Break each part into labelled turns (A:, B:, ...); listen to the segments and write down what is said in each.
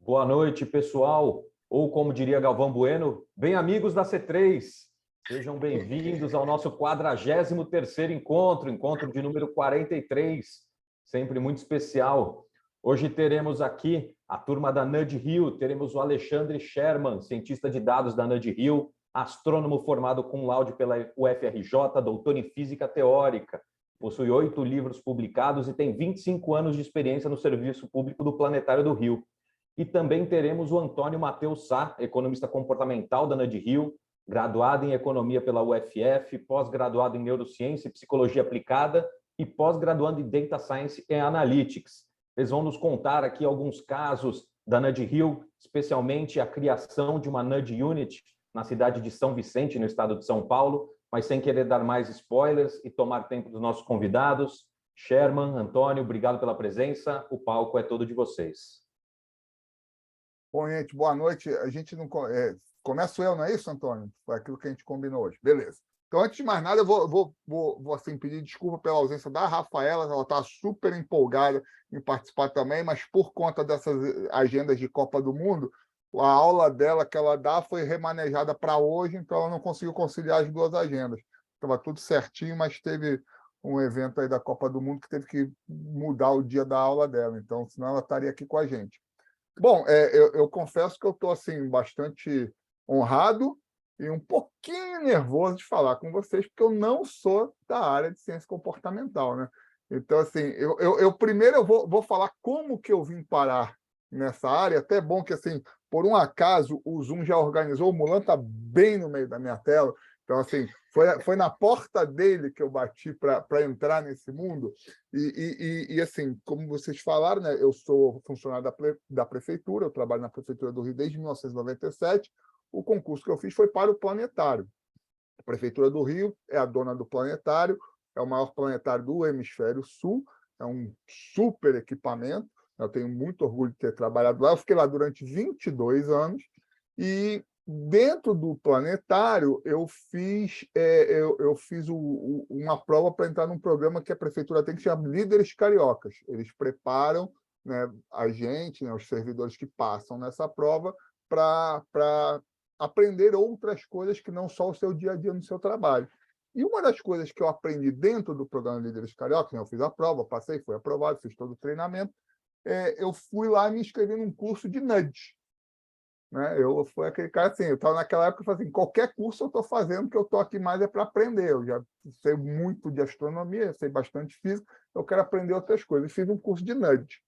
A: Boa noite, pessoal. Ou, como diria Galvão Bueno, bem amigos da C3. Sejam bem-vindos ao nosso 43º encontro de número 43, sempre muito especial. Hoje teremos aqui a turma da NUD-RIO, teremos o Alexandre Sherman, cientista de dados da NUD-RIO, astrônomo formado cum laude pela UFRJ, doutor em física teórica, possui 8 livros publicados e tem 25 anos de experiência no serviço público do Planetário do Rio. E também teremos o Antônio Matheus Sá, economista comportamental da NUD-RIO, graduado em Economia pela UFF, pós-graduado em Neurociência e Psicologia Aplicada e pós-graduando em Data Science e Analytics. Eles vão nos contar aqui alguns casos da NUD-RIO, especialmente a criação de uma NUD Unit na cidade de São Vicente, no estado de São Paulo, mas sem querer dar mais spoilers e tomar tempo dos nossos convidados. Sherman, Antônio, obrigado pela presença. O palco é todo de vocês.
B: Bom, gente, boa noite. A gente não começo eu, não é isso, Antônio? Foi aquilo que a gente combinou hoje. Beleza. Então, antes de mais nada, eu vou assim, pedir desculpa pela ausência da Rafaela. Ela está super empolgada em participar também, mas por conta dessas agendas de Copa do Mundo, a aula dela que ela dá foi remanejada para hoje, então ela não conseguiu conciliar as duas agendas. Estava tudo certinho, mas teve um evento aí da Copa do Mundo que teve que mudar o dia da aula dela. Então, senão ela estaria aqui com a gente. Bom, eu confesso que eu estou assim, bastante honrado e um pouquinho nervoso de falar com vocês, porque eu não sou da área de ciência comportamental, né? Então, assim, primeiro eu vou falar como que eu vim parar nessa área. Até bom que, assim, por um acaso, o Zoom já organizou, o Mulan está bem no meio da minha tela. Então, assim, foi na porta dele que eu bati para entrar nesse mundo. E, assim, como vocês falaram, né, eu sou funcionário da prefeitura, eu trabalho na prefeitura do Rio desde 1997. O concurso que eu fiz foi para o planetário. A prefeitura do Rio é a dona do planetário, é o maior planetário do hemisfério sul, é um super equipamento. Eu tenho muito orgulho de ter trabalhado lá. Eu fiquei lá durante 22 anos e dentro do planetário eu fiz uma prova para entrar num programa que a prefeitura tem, que chama Líderes Cariocas. Eles preparam, né, a gente, né, os servidores que passam nessa prova para aprender outras coisas que não só o seu dia a dia no seu trabalho. E uma das coisas que eu aprendi dentro do programa Líderes Cariocas, né, eu fiz a prova, passei, fui aprovado, fiz todo o treinamento, eu fui lá e me inscrevi num curso de nudge. Né? Eu fui aquele cara assim, eu estava naquela época, eu falei assim, qualquer curso eu estou fazendo, que eu estou aqui mais é para aprender. Eu já sei muito de astronomia, sei bastante física, eu quero aprender outras coisas. E fiz um curso de nudge.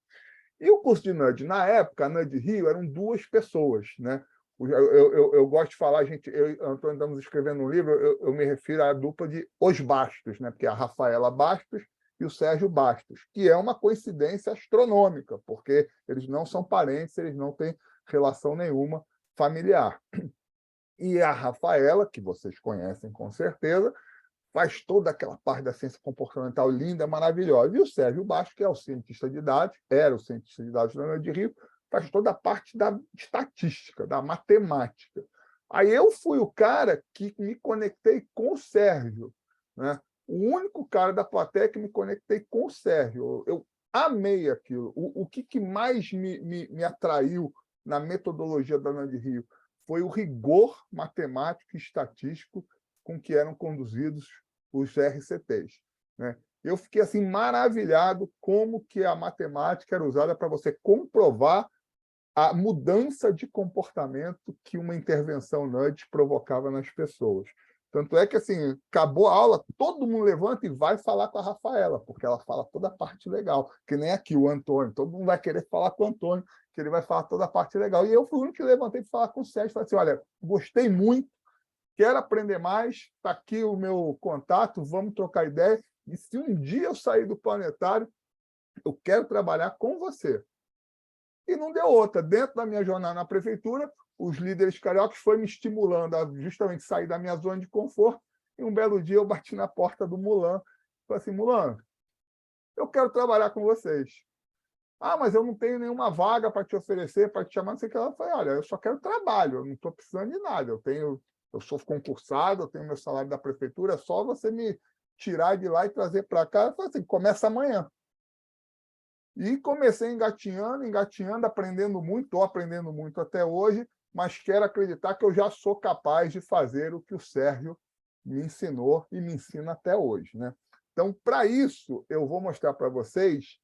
B: E o curso de nudge, na época, a NUD-RIO eram 2 pessoas. Né? Eu gosto de falar, gente, eu e Antônio estamos escrevendo um livro, eu me refiro à dupla de Os Bastos, né? Porque é a Rafaela Bastos e o Sérgio Bastos, que é uma coincidência astronômica, porque eles não são parentes, eles não têm relação nenhuma familiar. E a Rafaela, que vocês conhecem com certeza, faz toda aquela parte da ciência comportamental linda, maravilhosa. E o Sérgio Bastos, que é o cientista de dados, era o cientista de dados da NUD-RIO, faz toda a parte da estatística, da matemática. Aí eu fui o cara que me conectei com o Sérgio, né? O único cara da plateia que me conectei com o Sérgio. Eu amei aquilo. O que mais me atraiu na metodologia da NUD-RIO foi o rigor matemático e estatístico com que eram conduzidos os RCTs. Né? Eu fiquei assim maravilhado como que a matemática era usada para você comprovar a mudança de comportamento que uma intervenção nudge provocava nas pessoas. Tanto é que, assim, acabou a aula, todo mundo levanta e vai falar com a Rafaela, porque ela fala toda a parte legal, que nem aqui o Antônio. Todo mundo vai querer falar com o Antônio, que ele vai falar toda a parte legal. E eu fui o único que levantei para falar com o Sérgio. Falei assim, olha, gostei muito, quero aprender mais, está aqui o meu contato, vamos trocar ideia. E se um dia eu sair do planetário, eu quero trabalhar com você. E não deu outra. Dentro da minha jornada na prefeitura, os líderes cariocas foram me estimulando a justamente sair da minha zona de conforto. E um belo dia eu bati na porta do Mulan. Falei assim, Mulan, eu quero trabalhar com vocês. Ah, mas eu não tenho nenhuma vaga para te oferecer, para te chamar, não sei o que. Ela falou, olha, eu só quero trabalho, eu não estou precisando de nada. Eu sou concursado, eu tenho meu salário da prefeitura, é só você me tirar de lá e trazer para cá. Eu falei assim, começa amanhã. E comecei engatinhando, aprendendo muito, estou aprendendo muito até hoje, mas quero acreditar que eu já sou capaz de fazer o que o Sérgio me ensinou e me ensina até hoje, né? Então, para isso, eu vou mostrar para vocês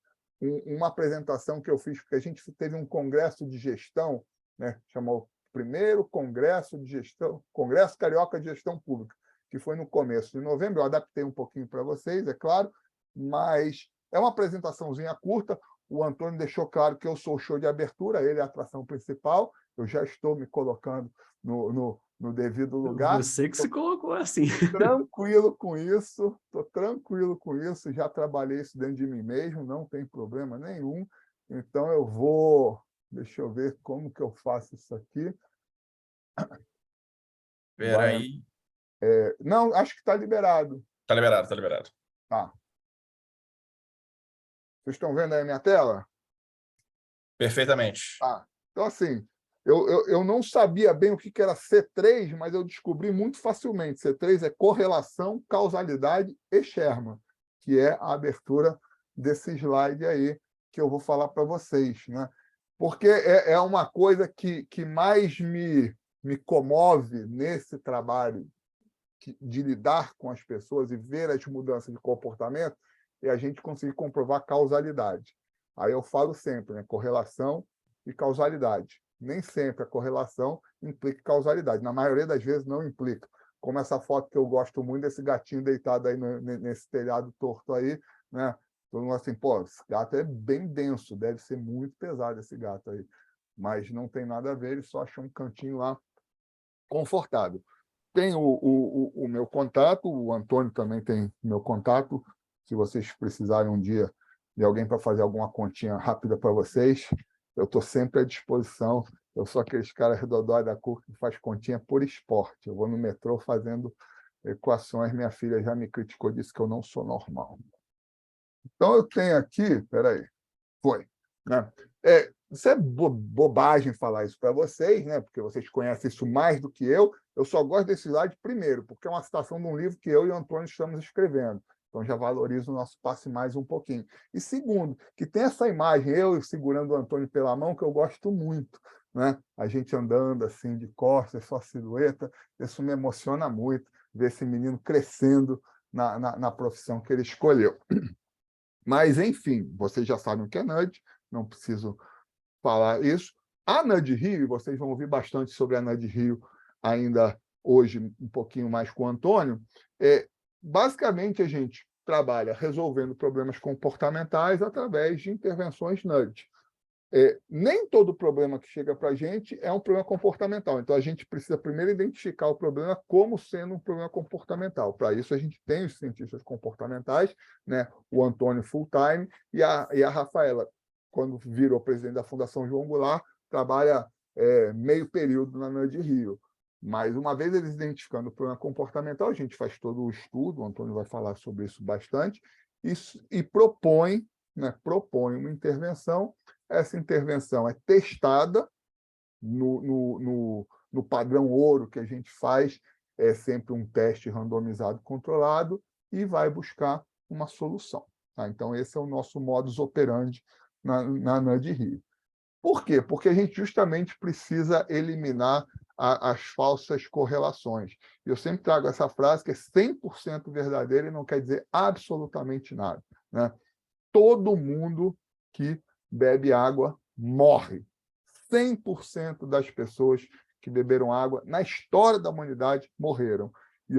B: uma apresentação que eu fiz, porque a gente teve um congresso de gestão, né? Chamou primeiro Congresso de Gestão, Congresso Carioca de Gestão Pública, que foi no começo de novembro. Eu adaptei um pouquinho para vocês, é claro, mas é uma apresentaçãozinha curta. O Antônio deixou claro que eu sou o show de abertura, ele é a atração principal. Eu já estou me colocando no devido lugar.
C: Você que se colocou assim.
B: Tranquilo com isso, estou tranquilo com isso. Já trabalhei isso dentro de mim mesmo, não tem problema nenhum. Então, eu vou... Deixa eu ver como que eu faço isso aqui.
D: Espera aí.
B: Não, acho que está liberado.
D: Tá liberado, tá liberado.
B: Tá. Vocês estão vendo aí a minha tela?
D: Perfeitamente.
B: Tá. Então, assim, eu não sabia bem o que era C3, mas eu descobri muito facilmente. C3 é correlação, causalidade e Sherman, que é a abertura desse slide aí que eu vou falar para vocês, né? Porque é uma coisa que mais me comove nesse trabalho de lidar com as pessoas e ver as mudanças de comportamento, é a gente conseguir comprovar causalidade. Aí eu falo sempre, né? Correlação e causalidade. Nem sempre a correlação implica causalidade. Na maioria das vezes não implica. Como essa foto que eu gosto muito desse gatinho deitado aí nesse telhado torto aí, né? Todo mundo assim, pô, esse gato é bem denso, deve ser muito pesado esse gato aí. Mas não tem nada a ver, ele só achou um cantinho lá confortável. Tem o meu contato, o Antônio também tem meu contato. Se vocês precisarem um dia de alguém para fazer alguma continha rápida para vocês, eu estou sempre à disposição. Eu sou aqueles caras redodói da CURC que faz continha por esporte. Eu vou no metrô fazendo equações. Minha filha já me criticou, disse que eu não sou normal. Então, eu tenho aqui... Peraí. Foi. Né? Isso é bobagem falar isso para vocês, né? Porque vocês conhecem isso mais do que eu. Eu só gosto desse slide, primeiro, porque é uma citação de um livro que eu e o Antônio estamos escrevendo. Então, já valorizo o nosso passe mais um pouquinho. E segundo, que tem essa imagem, eu segurando o Antônio pela mão, que eu gosto muito. Né? A gente andando assim de costas, só silhueta. Isso me emociona muito, ver esse menino crescendo na profissão que ele escolheu. Mas, enfim, vocês já sabem o que é nudge, não preciso falar isso. A Nudge Rio, vocês vão ouvir bastante sobre a Nudge Rio ainda hoje, um pouquinho mais com o Antônio. Basicamente, a gente trabalha resolvendo problemas comportamentais através de intervenções nudge. Nem todo problema que chega para a gente é um problema comportamental. Então, a gente precisa primeiro identificar o problema como sendo um problema comportamental. Para isso, a gente tem os cientistas comportamentais, né? O Antônio full-time e a Rafaela, quando virou presidente da Fundação João Goulart, trabalha meio período na Nudge Rio. Mas, uma vez eles identificando o problema comportamental, a gente faz todo o estudo, o Antônio vai falar sobre isso bastante, e propõe uma intervenção. Essa intervenção é testada no padrão ouro que a gente faz, é sempre um teste randomizado controlado, e vai buscar uma solução. Tá? Então, esse é o nosso modus operandi na Nudge Rio. Por quê? Porque a gente justamente precisa eliminar as falsas correlações. Eu sempre trago essa frase que é 100% verdadeira e não quer dizer absolutamente nada. Né? Todo mundo que bebe água morre. 100% das pessoas que beberam água na história da humanidade morreram. E,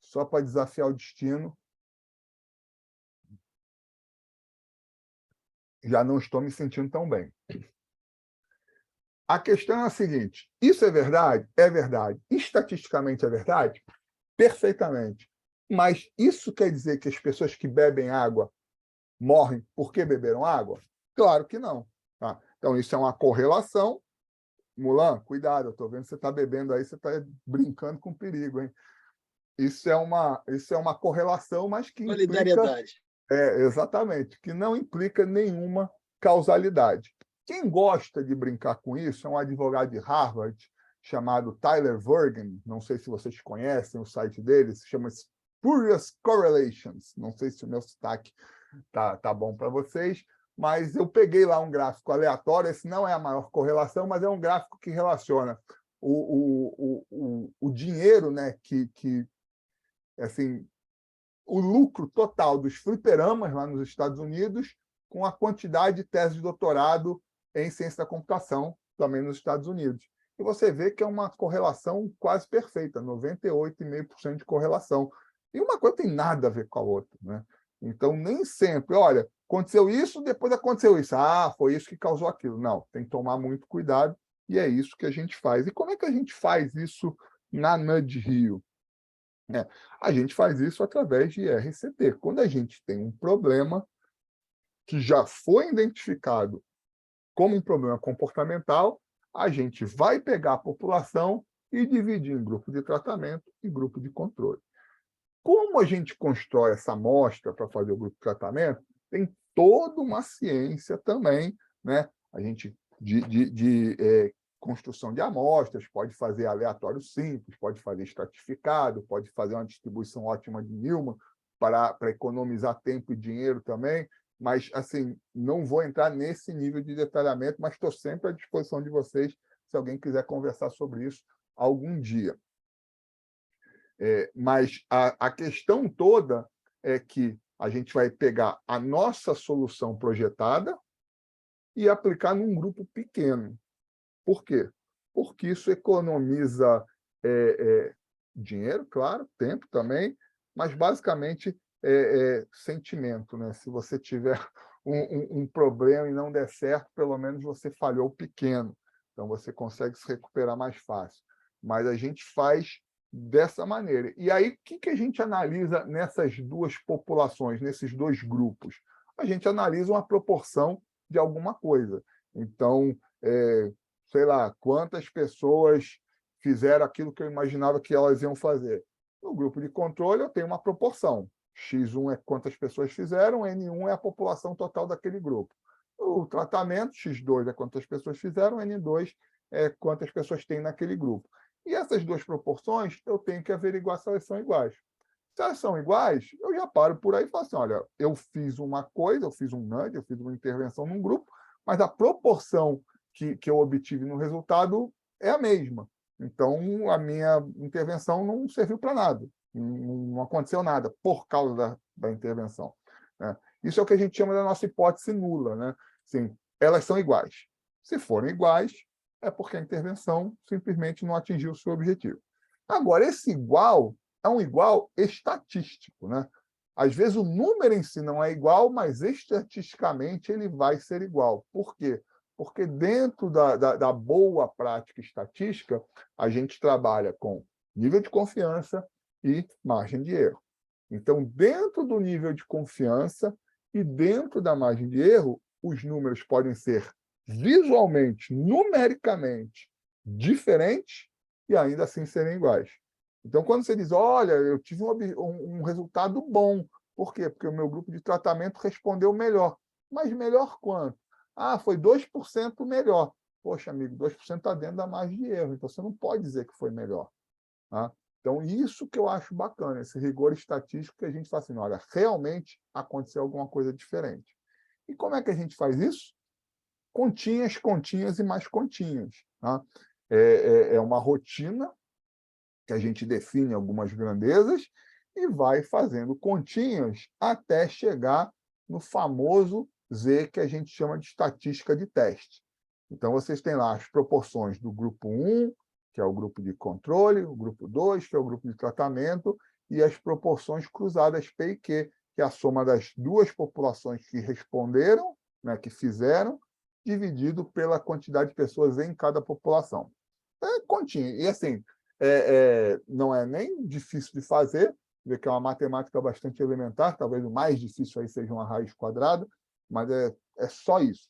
B: só para desafiar o destino, já não estou me sentindo tão bem. A questão é a seguinte: isso é verdade? É verdade. Estatisticamente é verdade? Perfeitamente. Mas isso quer dizer que as pessoas que bebem água morrem porque beberam água? Claro que não. Tá? Então, isso é uma correlação. Mulan, cuidado, eu estou vendo que você está bebendo aí, você está brincando com perigo, hein? Isso é uma correlação, mas que implica...
E: Solidariedade.
B: Exatamente, que não implica nenhuma causalidade. Quem gosta de brincar com isso é um advogado de Harvard chamado Tyler Vergen, não sei se vocês conhecem o site dele, se chama Spurious Correlations, não sei se o meu sotaque tá bom para vocês, mas eu peguei lá um gráfico aleatório, esse não é a maior correlação, mas é um gráfico que relaciona o dinheiro, né, assim, o lucro total dos fliperamas lá nos Estados Unidos com a quantidade de tese de doutorado em ciência da computação também nos Estados Unidos. E você vê que é uma correlação quase perfeita, 98,5% de correlação. E uma coisa tem nada a ver com a outra, né? Então, nem sempre, olha, aconteceu isso, depois aconteceu isso. Ah, foi isso que causou aquilo. Não, tem que tomar muito cuidado e é isso que a gente faz. E como é que a gente faz isso na Nudge Rio? A gente faz isso através de RCT. Quando a gente tem um problema que já foi identificado como um problema comportamental, a gente vai pegar a população e dividir em grupo de tratamento e grupo de controle. Como a gente constrói essa amostra para fazer o grupo de tratamento, tem toda uma ciência também, né? A gente construção de amostras, pode fazer aleatório simples, pode fazer estratificado, pode fazer uma distribuição ótima de Newman para economizar tempo e dinheiro também, mas assim, não vou entrar nesse nível de detalhamento, mas estou sempre à disposição de vocês, se alguém quiser conversar sobre isso algum dia. Mas a questão toda é que a gente vai pegar a nossa solução projetada e aplicar num grupo pequeno. Por quê? Porque isso economiza dinheiro, claro, tempo também, mas basicamente sentimento, né? Se você tiver um problema e não der certo, pelo menos você falhou pequeno. Então, você consegue se recuperar mais fácil. Mas a gente faz dessa maneira. E aí, o que a gente analisa nessas duas populações, nesses dois grupos? A gente analisa uma proporção de alguma coisa. Então, sei lá, quantas pessoas fizeram aquilo que eu imaginava que elas iam fazer. No grupo de controle, eu tenho uma proporção. X1 é quantas pessoas fizeram, N1 é a população total daquele grupo. O tratamento, X2 é quantas pessoas fizeram, N2 é quantas pessoas tem naquele grupo. E essas duas proporções, eu tenho que averiguar se elas são iguais. Se elas são iguais, eu já paro por aí e falo assim, olha, eu fiz uma coisa, eu fiz um nudge, eu fiz uma intervenção num grupo, mas a proporção que eu obtive no resultado é a mesma. Então, a minha intervenção não serviu para nada. Não aconteceu nada por causa da intervenção. Né? Isso é o que a gente chama da nossa hipótese nula. Né? Assim, elas são iguais. Se forem iguais, é porque a intervenção simplesmente não atingiu o seu objetivo. Agora, esse igual é um igual estatístico. Né? Às vezes, o número em si não é igual, mas estatisticamente ele vai ser igual. Por quê? Porque dentro da boa prática estatística, a gente trabalha com nível de confiança e margem de erro. Então, dentro do nível de confiança e dentro da margem de erro, os números podem ser visualmente, numericamente, diferentes e ainda assim serem iguais. Então, quando você diz, olha, eu tive um resultado bom, por quê? Porque o meu grupo de tratamento respondeu melhor. Mas melhor quanto? Ah, foi 2% melhor. Poxa, amigo, 2% está dentro da margem de erro, então você não pode dizer que foi melhor. Tá? Então, isso que eu acho bacana, esse rigor estatístico que a gente fala assim, olha, realmente aconteceu alguma coisa diferente. E como é que a gente faz isso? Continhas, continhas e mais continhas. Tá? É uma rotina que a gente define algumas grandezas e vai fazendo continhas até chegar no famoso Z, que a gente chama de estatística de teste. Então, vocês têm lá as proporções do grupo 1, que é o grupo de controle, o grupo 2, que é o grupo de tratamento, e as proporções cruzadas P e Q, que é a soma das duas populações que responderam, né, que fizeram, dividido pela quantidade de pessoas em cada população. É continha. E assim, não é nem difícil de fazer, vê que é uma matemática bastante elementar, talvez o mais difícil aí seja uma raiz quadrada, mas é só isso.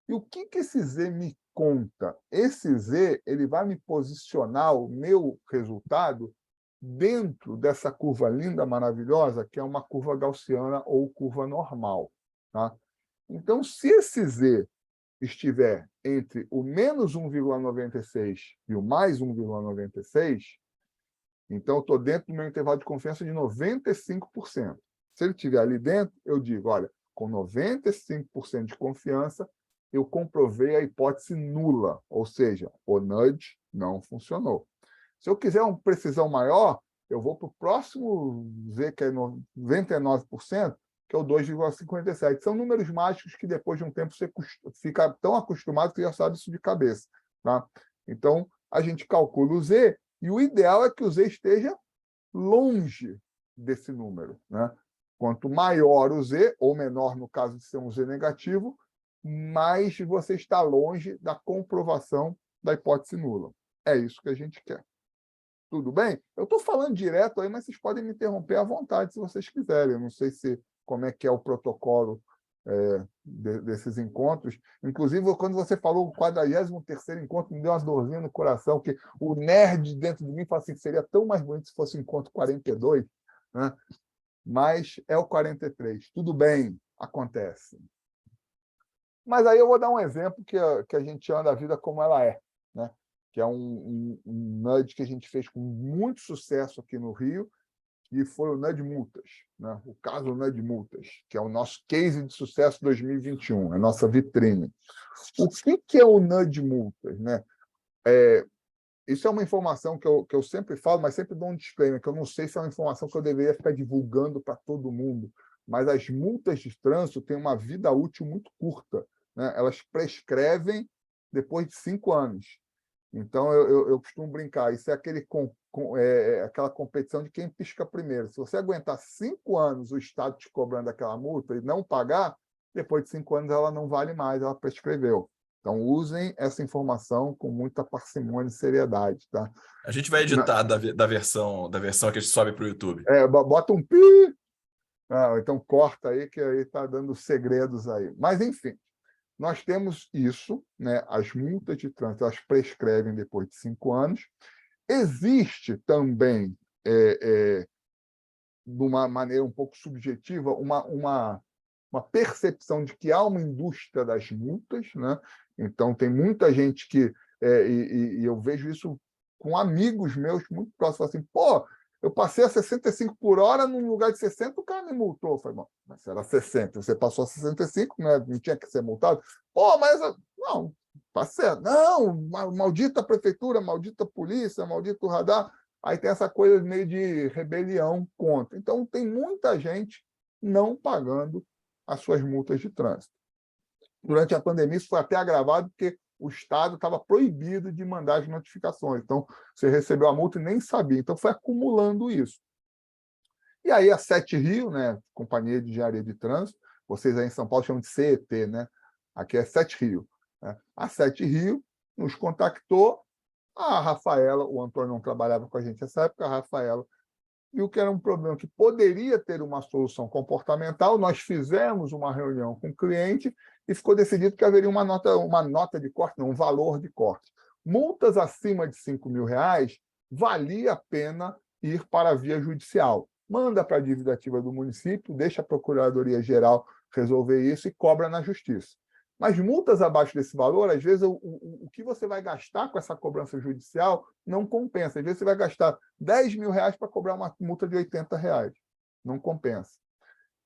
B: E o que esse Z me conta? Esse Z ele vai me posicionar o meu resultado dentro dessa curva linda, maravilhosa, que é uma curva gaussiana ou curva normal. Tá? Então, se esse Z estiver entre o menos 1,96 e o mais 1,96, então eu estou dentro do meu intervalo de confiança de 95%. Se ele estiver ali dentro, eu digo, olha, com 95% de confiança, eu comprovei a hipótese nula, ou seja, o nudge não funcionou. Se eu quiser uma precisão maior, eu vou para o próximo Z, que é 99%, que é o 2,57. São números mágicos que depois de um tempo você fica tão acostumado que já sabe isso de cabeça. Tá? Então, a gente calcula o Z, e o ideal é que o Z esteja longe desse número. Né? Quanto maior o Z, ou menor no caso de ser um Z negativo, mais você está longe da comprovação da hipótese nula. É isso que a gente quer. Tudo bem? Eu estou falando direto aí, mas vocês podem me interromper à vontade se vocês quiserem. Eu não sei como é que é o protocolo desses encontros. Inclusive, quando você falou o 43º encontro, me deu uma dorzinha no coração, que o nerd dentro de mim fala assim, que seria tão mais bonito se fosse o encontro 42, né? Mas é o 43. Tudo bem, acontece. Mas aí eu vou dar um exemplo que a gente anda a vida como ela é, né? Que é um nudge que a gente fez com muito sucesso aqui no Rio, que foi o nudge multas, né? O caso nudge multas, que é o nosso case de sucesso 2021, a nossa vitrine. O que é o nudge multas, né? Isso é uma informação que eu sempre falo, mas sempre dou um disclaimer, que eu não sei se é uma informação que eu deveria ficar divulgando para todo mundo, mas as multas de trânsito têm uma vida útil muito curta, né? Elas prescrevem depois de 5 anos. Então, eu costumo brincar, isso é aquela competição de quem pisca primeiro. Se você aguentar 5 anos o Estado te cobrando aquela multa e não pagar, depois de 5 anos ela não vale mais, ela prescreveu. Então, usem essa informação com muita parcimônia e seriedade. Tá?
D: A gente vai editar da versão que a gente sobe para o YouTube.
B: Bota um pi, então corta aí, que aí está dando segredos aí. Mas, enfim, nós temos isso, né? As multas de trânsito, elas prescrevem depois de 5 anos. Existe também, de uma maneira um pouco subjetiva, uma percepção de que há uma indústria das multas, né? Então, tem muita gente que... e eu vejo isso com amigos meus muito próximos, assim, pô, eu passei a 65 por hora num lugar de 60, o cara me multou. Eu falei, bom, mas era 60, você passou a 65, né? Não tinha que ser multado. Pô, mas... Não, tá certo. Não, maldita prefeitura, maldita polícia, maldito radar. Aí tem essa coisa meio de rebelião contra. Então, tem muita gente não pagando as suas multas de trânsito. Durante a pandemia, isso foi até agravado, porque o Estado estava proibido de mandar as notificações. Então, você recebeu a multa e nem sabia. Então, foi acumulando isso. E aí, a Sete Rio, né, Companhia de Engenharia de Trânsito, vocês aí em São Paulo chamam de CET, né? Aqui é Sete Rio. Né? A Sete Rio nos contactou, a Rafaela, o Antônio não trabalhava com a gente nessa época, a Rafaela viu que era um problema que poderia ter uma solução comportamental. Nós fizemos uma reunião com o cliente e ficou decidido que haveria uma nota de corte, não, um valor de corte. Multas acima de R$5.000, valia a pena ir para a via judicial. Manda para a dívida ativa do município, deixa a Procuradoria-Geral resolver isso e cobra na justiça. Mas multas abaixo desse valor, às vezes, o que você vai gastar com essa cobrança judicial não compensa. Às vezes, você vai gastar R$10.000 para cobrar uma multa de R$80. Não compensa.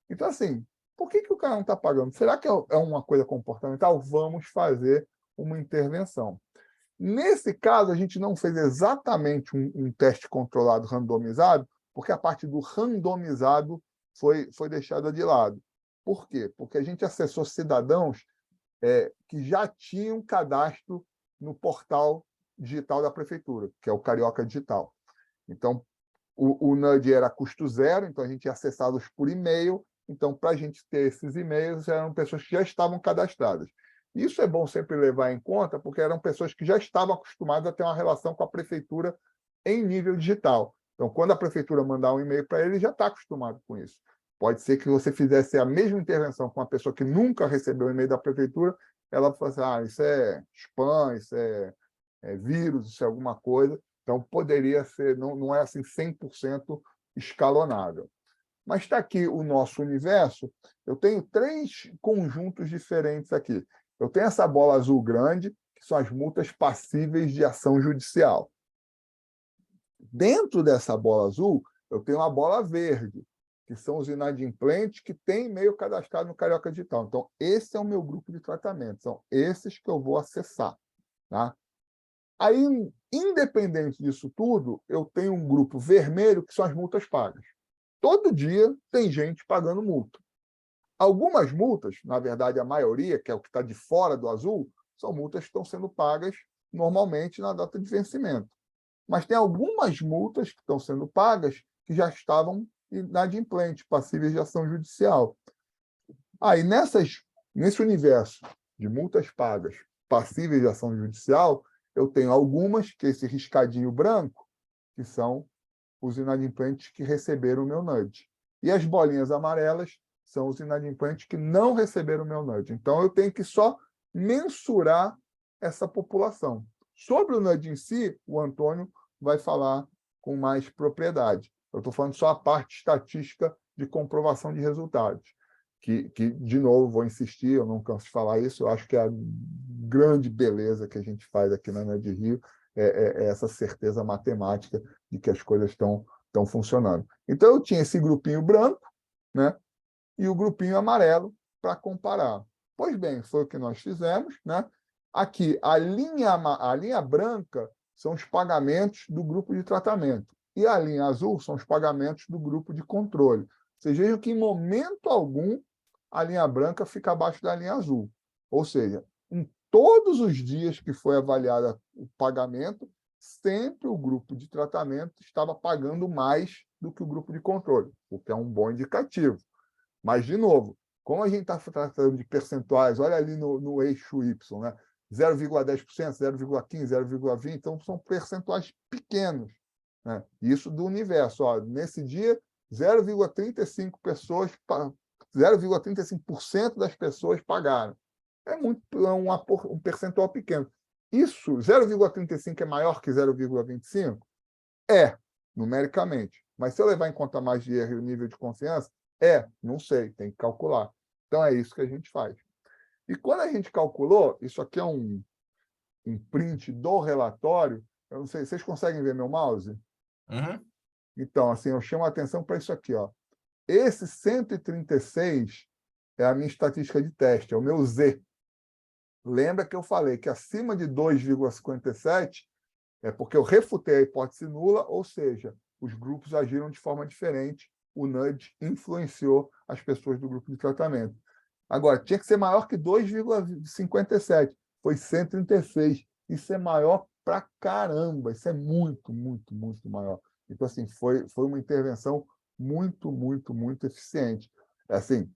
B: Então, assim, por que o cara não está pagando? Será que é uma coisa comportamental? Vamos fazer uma intervenção. Nesse caso, a gente não fez exatamente um teste controlado randomizado, porque a parte do randomizado foi deixada de lado. Por quê? Porque a gente acessou cidadãos que já tinham cadastro no portal digital da prefeitura, que é o Carioca Digital. Então, o nudge era custo zero, então a gente ia acessá-los por e-mail. Então, para a gente ter esses e-mails, eram pessoas que já estavam cadastradas. Isso é bom sempre levar em conta, porque eram pessoas que já estavam acostumadas a ter uma relação com a prefeitura em nível digital. Então, quando a prefeitura mandar um e-mail para ele, já está acostumado com isso. Pode ser que você fizesse a mesma intervenção com uma pessoa que nunca recebeu um e-mail da prefeitura, ela falasse, isso é spam, isso é vírus, isso é alguma coisa. Então, poderia ser, não é assim 100% escalonável. Mas está aqui o nosso universo. Eu tenho 3 conjuntos diferentes aqui. Eu tenho essa bola azul grande, que são as multas passíveis de ação judicial. Dentro dessa bola azul, eu tenho uma bola verde, que são os inadimplentes que têm e-mail cadastrado no Carioca Digital. Então, esse é o meu grupo de tratamento, são esses que eu vou acessar. Tá? Aí, independente disso tudo, eu tenho um grupo vermelho, que são as multas pagas. Todo dia tem gente pagando multa. Algumas multas, na verdade, a maioria, que é o que está de fora do azul, são multas que estão sendo pagas normalmente na data de vencimento. Mas tem algumas multas que estão sendo pagas que já estavam inadimplentes, passíveis de ação judicial. Aí, nesse universo de multas pagas passíveis de ação judicial, eu tenho algumas, que é esse riscadinho branco, que são os inadimplentes que receberam o meu nudge. E as bolinhas amarelas são os inadimplentes que não receberam o meu nudge. Então, eu tenho que só mensurar essa população. Sobre o nudge em si, o Antônio vai falar com mais propriedade. Eu estou falando só a parte estatística de comprovação de resultados, que, de novo, vou insistir, eu não canso de falar isso, eu acho que é a grande beleza que a gente faz aqui na Nudge Rio é essa certeza matemática de que as coisas estão funcionando. Então, eu tinha esse grupinho branco, né, e o grupinho amarelo para comparar. Pois bem, foi o que nós fizemos. Né? Aqui, a linha branca são os pagamentos do grupo de tratamento, e a linha azul são os pagamentos do grupo de controle. Vocês vejam que, em momento algum, a linha branca fica abaixo da linha azul. Ou seja, em todos os dias que foi avaliado o pagamento, sempre o grupo de tratamento estava pagando mais do que o grupo de controle, o que é um bom indicativo. Mas, de novo, como a gente está tratando de percentuais, olha ali no eixo Y, né? 0,10%, 0,15%, 0,20%, então são percentuais pequenos. Né? Isso do universo. Ó, nesse dia, 0,35% das pessoas pagaram. É um percentual pequeno. Isso, 0,35 é maior que 0,25? É, numericamente. Mas se eu levar em conta mais de erro e o nível de confiança, não sei, tem que calcular. Então, é isso que a gente faz. E quando a gente calculou, isso aqui é um print do relatório, eu não sei, vocês conseguem ver meu mouse?
D: Uhum.
B: Então, assim, eu chamo a atenção para isso aqui. Ó. Esse 136 é a minha estatística de teste, é o meu Z. Lembra que eu falei que acima de 2,57 é porque eu refutei a hipótese nula, ou seja, os grupos agiram de forma diferente, o nudge influenciou as pessoas do grupo de tratamento. Agora, tinha que ser maior que 2,57, foi 136. Isso é maior pra caramba, isso é muito, muito, muito maior. Então, assim, foi uma intervenção muito, muito, muito eficiente. Assim,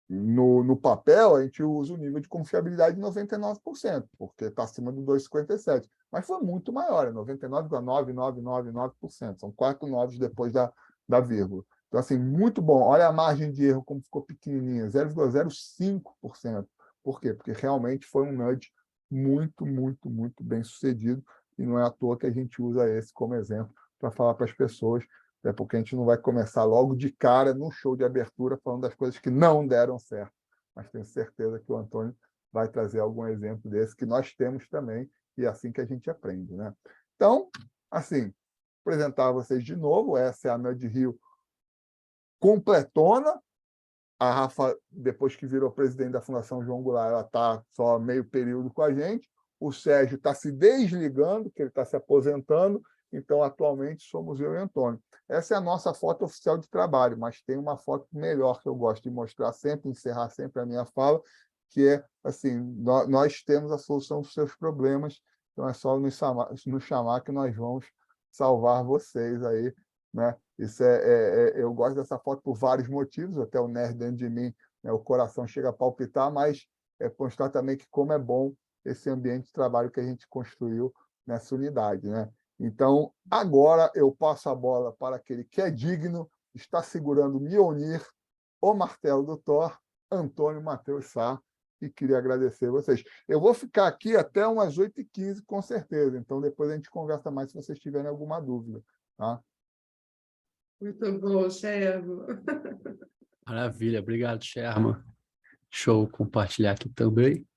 B: no papel, a gente usa o nível de confiabilidade de 99%, porque está acima do 2,57%. Mas foi muito maior, é 99,9999%. São 4 noves depois da vírgula. Então, assim, muito bom. Olha a margem de erro como ficou pequenininha, 0,05%. Por quê? Porque realmente foi um nudge muito, muito, muito bem sucedido, e não é à toa que a gente usa esse como exemplo para falar para as pessoas, é porque a gente não vai começar logo de cara no show de abertura falando das coisas que não deram certo. Mas tenho certeza que o Antônio vai trazer algum exemplo desse que nós temos também, e é assim que a gente aprende. Né? Então, assim, apresentar a vocês de novo, essa é a Nudge Rio completona. A Rafa, depois que virou presidente da Fundação João Goulart, ela está só meio período com a gente. O Sérgio está se desligando, que ele está se aposentando. Então, atualmente, somos eu e Antônio. Essa é a nossa foto oficial de trabalho, mas tem uma foto melhor que eu gosto de mostrar sempre, encerrar sempre a minha fala, que é assim, nós temos a solução dos seus problemas, então é só nos chamar que nós vamos salvar vocês aí, né? Isso eu gosto dessa foto por vários motivos, até o nerd dentro de mim, né, o coração chega a palpitar, mas constar também que como é bom esse ambiente de trabalho que a gente construiu nessa unidade, né? Então, agora eu passo a bola para aquele que é digno, está segurando Mjolnir, o martelo do Thor, Antônio Matheus Sá, e queria agradecer a vocês. Eu vou ficar aqui até umas 8h15, com certeza, então depois a gente conversa mais se vocês tiverem alguma dúvida. Tá?
C: Muito bom, Sherman.
E: Maravilha, obrigado, Sherman. Show compartilhar aqui também.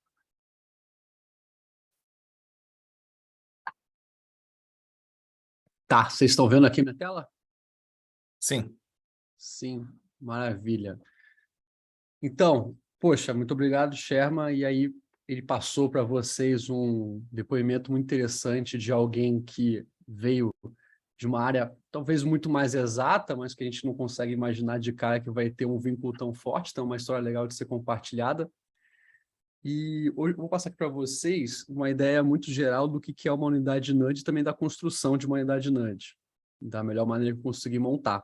E: Tá, vocês estão vendo aqui minha tela?
D: Sim.
E: Sim, maravilha. Então, poxa, muito obrigado, Sherman. E aí ele passou para vocês um depoimento muito interessante de alguém que veio de uma área talvez muito mais exata, mas que a gente não consegue imaginar de cara que vai ter um vínculo tão forte, então uma história legal de ser compartilhada. E hoje eu vou passar aqui para vocês uma ideia muito geral do que é uma unidade NUD e também da construção de uma unidade NUD, da melhor maneira que eu consegui montar.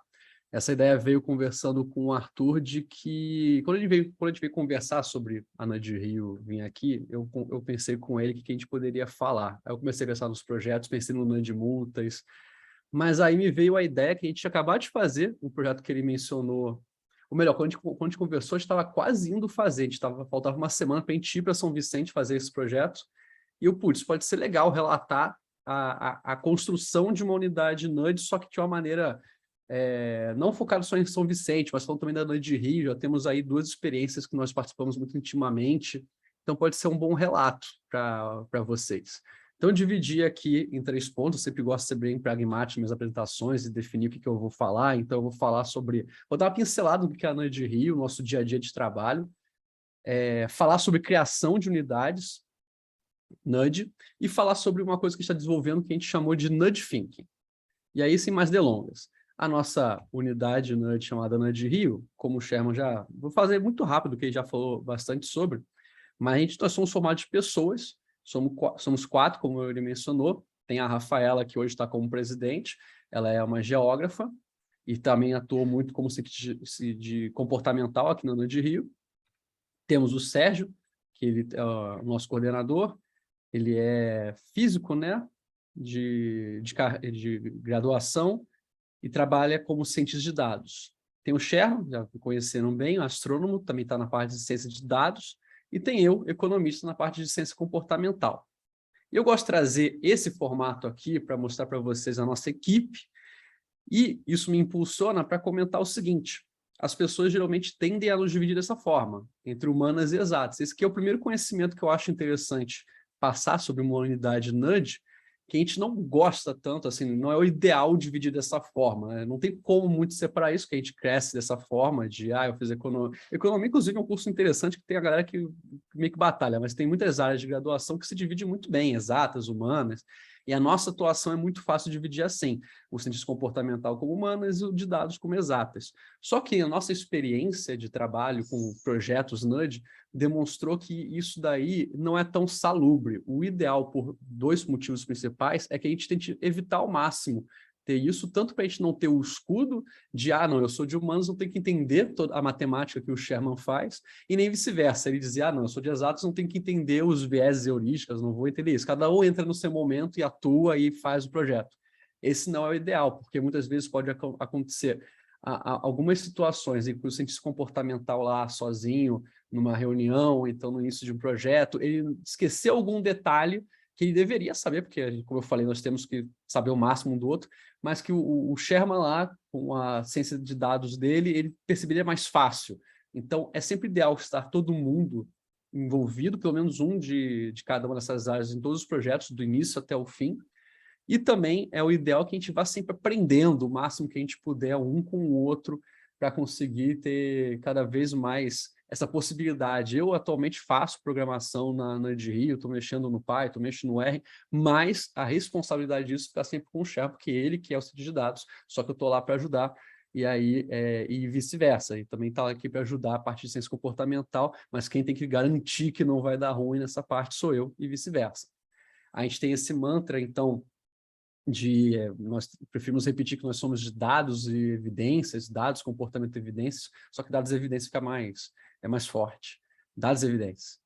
E: Essa ideia veio conversando com o Arthur de que, quando a gente veio conversar sobre a NUD Rio vir aqui, eu pensei com ele que a gente poderia falar. Aí eu comecei a pensar nos projetos, pensei no NUD Multas, mas aí me veio a ideia que a gente tinha acabado de fazer, o projeto que ele mencionou. Ou melhor, quando a gente conversou, a gente estava quase indo fazer, faltava uma semana para a gente ir para São Vicente fazer esse projeto. E eu, putz, pode ser legal relatar a construção de uma unidade NUD, só que de uma maneira não focada só em São Vicente, mas falando também da NUD Rio. Já temos aí 2 experiências que nós participamos muito intimamente, então pode ser um bom relato para vocês. Então, eu dividi aqui em 3 pontos. Eu sempre gosto de ser bem pragmático nas minhas apresentações e definir o que eu vou falar. Então, eu vou falar sobre... Vou dar uma pincelada do que é a NUD Rio, nosso dia a dia de trabalho. Falar sobre criação de unidades NUD e falar sobre uma coisa que a gente está desenvolvendo que a gente chamou de NUD Thinking. E aí, sem mais delongas, a nossa unidade NUD chamada NUD Rio, como o Sherman já... Vou fazer muito rápido, que ele já falou bastante sobre, mas nós somos formados de pessoas. Somos 4, como ele mencionou. Tem a Rafaela, que hoje está como presidente. Ela é uma geógrafa e também atua muito como cientista de comportamental aqui na NUD Rio. Temos o Sérgio, que ele é o nosso coordenador. Ele é físico, né, de graduação e trabalha como cientista de dados. Tem o Sherman, já conheceram bem, o astrônomo, também está na parte de ciência de dados. E tem eu, economista, na parte de ciência comportamental. E eu gosto de trazer esse formato aqui para mostrar para vocês a nossa equipe, e isso me impulsiona para comentar o seguinte: as pessoas geralmente tendem a nos dividir dessa forma, entre humanas e exatas. Esse aqui é o primeiro conhecimento que eu acho interessante passar sobre uma unidade NUD, que a gente não gosta tanto, assim, não é o ideal dividir dessa forma, né? Não tem como muito separar isso, que a gente cresce dessa forma de, eu fiz economia. Economia, inclusive, é um curso interessante que tem a galera que meio que batalha, mas tem muitas áreas de graduação que se divide muito bem, exatas, humanas, e a nossa atuação é muito fácil de dividir assim, o cientista comportamental como humanas e o de dados como exatas. Só que a nossa experiência de trabalho com projetos NUD demonstrou que isso daí não é tão salubre. O ideal, por 2 motivos principais, é que a gente tente evitar ao máximo ter isso, tanto para a gente não ter o escudo de, não, eu sou de humanos, não tenho que entender toda a matemática que o Sherman faz, e nem vice-versa. Ele dizia, não, eu sou de exatos, não tenho que entender os vieses heurísticos, não vou entender isso. Cada um entra no seu momento e atua e faz o projeto. Esse não é o ideal, porque muitas vezes pode acontecer algumas situações em que o cientista comportamental lá sozinho, numa reunião, então no início de um projeto, ele esqueceu algum detalhe que ele deveria saber, porque, como eu falei, nós temos que saber o máximo um do outro, mas que o Sherman lá, com a ciência de dados dele, ele perceberia mais fácil. Então, é sempre ideal estar todo mundo envolvido, pelo menos um de cada uma dessas áreas, em todos os projetos, do início até o fim. E também é o ideal que a gente vá sempre aprendendo o máximo que a gente puder, um com o outro, para conseguir ter cada vez mais essa possibilidade. Eu atualmente faço programação na NUD Rio, estou mexendo no Python, estou mexendo no R, mas a responsabilidade disso está sempre com o Sherman, porque ele que é o cientista de dados, só que eu estou lá para ajudar, e vice-versa. E também está aqui para ajudar a parte de ciência comportamental, mas quem tem que garantir que não vai dar ruim nessa parte sou eu, e vice-versa. A gente tem esse mantra, então, nós preferimos repetir que nós somos de dados e evidências, dados, comportamento e evidências, só que dados e evidências fica mais forte. Dados e evidências.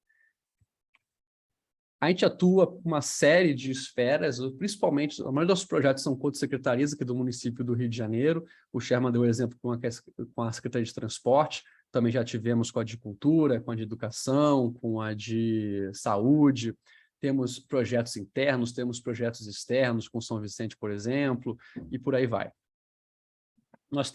E: A gente atua com uma série de esferas, principalmente, a maioria dos projetos são com secretarias aqui do município do Rio de Janeiro. O Sherman deu exemplo com a Secretaria de Transporte, também já tivemos com a de Cultura, com a de Educação, com a de Saúde. Temos projetos internos, temos projetos externos, com São Vicente, por exemplo, e por aí vai. nós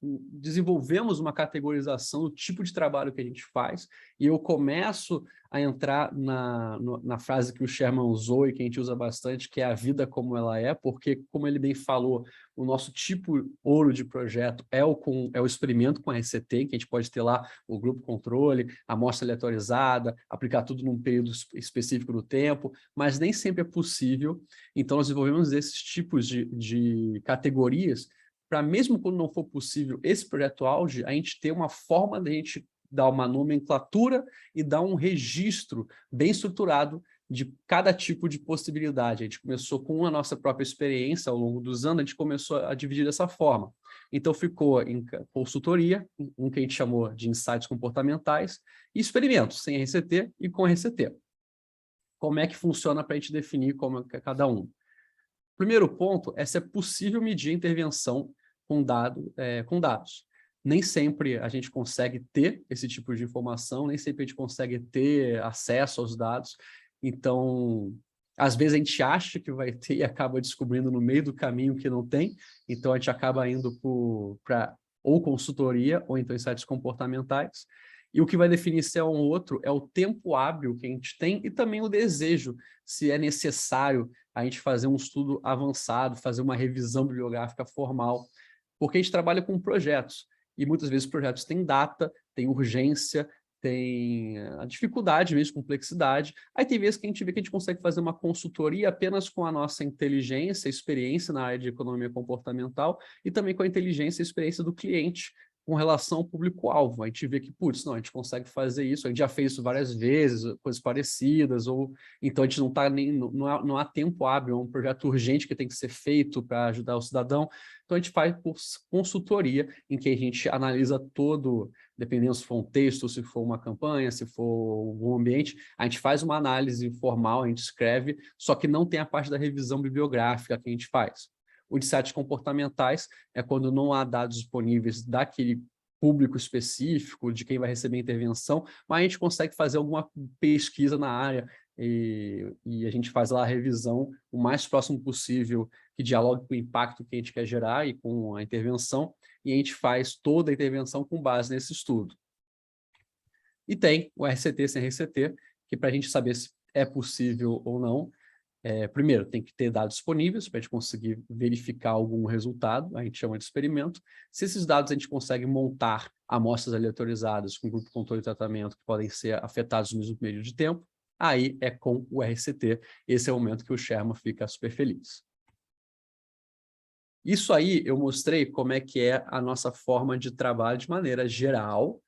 E: desenvolvemos uma categorização do tipo de trabalho que a gente faz, e eu começo a entrar na frase que o Sherman usou e que a gente usa bastante, que é a vida como ela é, porque, como ele bem falou, o nosso tipo ouro de projeto é o experimento com a RCT, que a gente pode ter lá o grupo controle, a amostra aleatorizada, aplicar tudo num período específico do tempo, mas nem sempre é possível. Então, nós desenvolvemos esses tipos de categorias para, mesmo quando não for possível esse projeto auge, a gente ter uma forma de a gente dar uma nomenclatura e dar um registro bem estruturado de cada tipo de possibilidade. A gente começou com a nossa própria experiência ao longo dos anos, a gente começou a dividir dessa forma. Então, ficou em consultoria, um que a gente chamou de insights comportamentais, e experimentos, sem RCT e com RCT. Como é que funciona para a gente definir como é cada um? Primeiro ponto é se é possível medir a intervenção com dados. Nem sempre a gente consegue ter esse tipo de informação, nem sempre a gente consegue ter acesso aos dados. Então, às vezes a gente acha que vai ter e acaba descobrindo no meio do caminho que não tem. Então, a gente acaba indo para ou consultoria ou então insights comportamentais. E o que vai definir se é um ou outro é o tempo hábil que a gente tem e também o desejo, se é necessário a gente fazer um estudo avançado, fazer uma revisão bibliográfica formal, porque a gente trabalha com projetos, e muitas vezes os projetos têm data, têm urgência, tem a dificuldade mesmo, complexidade. Aí tem vezes que a gente vê que a gente consegue fazer uma consultoria apenas com a nossa inteligência, experiência na área de economia comportamental, e também com a inteligência e experiência do cliente, com relação ao público-alvo. A gente vê que, putz, não, a gente consegue fazer isso, a gente já fez isso várias vezes, coisas parecidas, ou então a gente não está nem, não há tempo hábil, é um projeto urgente que tem que ser feito para ajudar o cidadão. Então a gente faz por consultoria, em que a gente analisa todo, dependendo se for um texto, se for uma campanha, se for um ambiente, a gente faz uma análise formal, a gente escreve, só que não tem a parte da revisão bibliográfica que a gente faz. O de insights comportamentais é quando não há dados disponíveis daquele público específico, de quem vai receber a intervenção, mas a gente consegue fazer alguma pesquisa na área e a gente faz lá a revisão o mais próximo possível, que dialogue com o impacto que a gente quer gerar e com a intervenção, e a gente faz toda a intervenção com base nesse estudo. E tem o RCT sem RCT, que para a gente saber se é possível ou não, primeiro, tem que ter dados disponíveis para a gente conseguir verificar algum resultado, a gente chama de experimento. Se esses dados a gente consegue montar amostras aleatorizadas com grupo de controle e tratamento que podem ser afetados no mesmo período de tempo, aí é com o RCT. Esse é o momento que o Sherman fica super feliz. Isso aí eu mostrei como é que é a nossa forma de trabalho de maneira geral,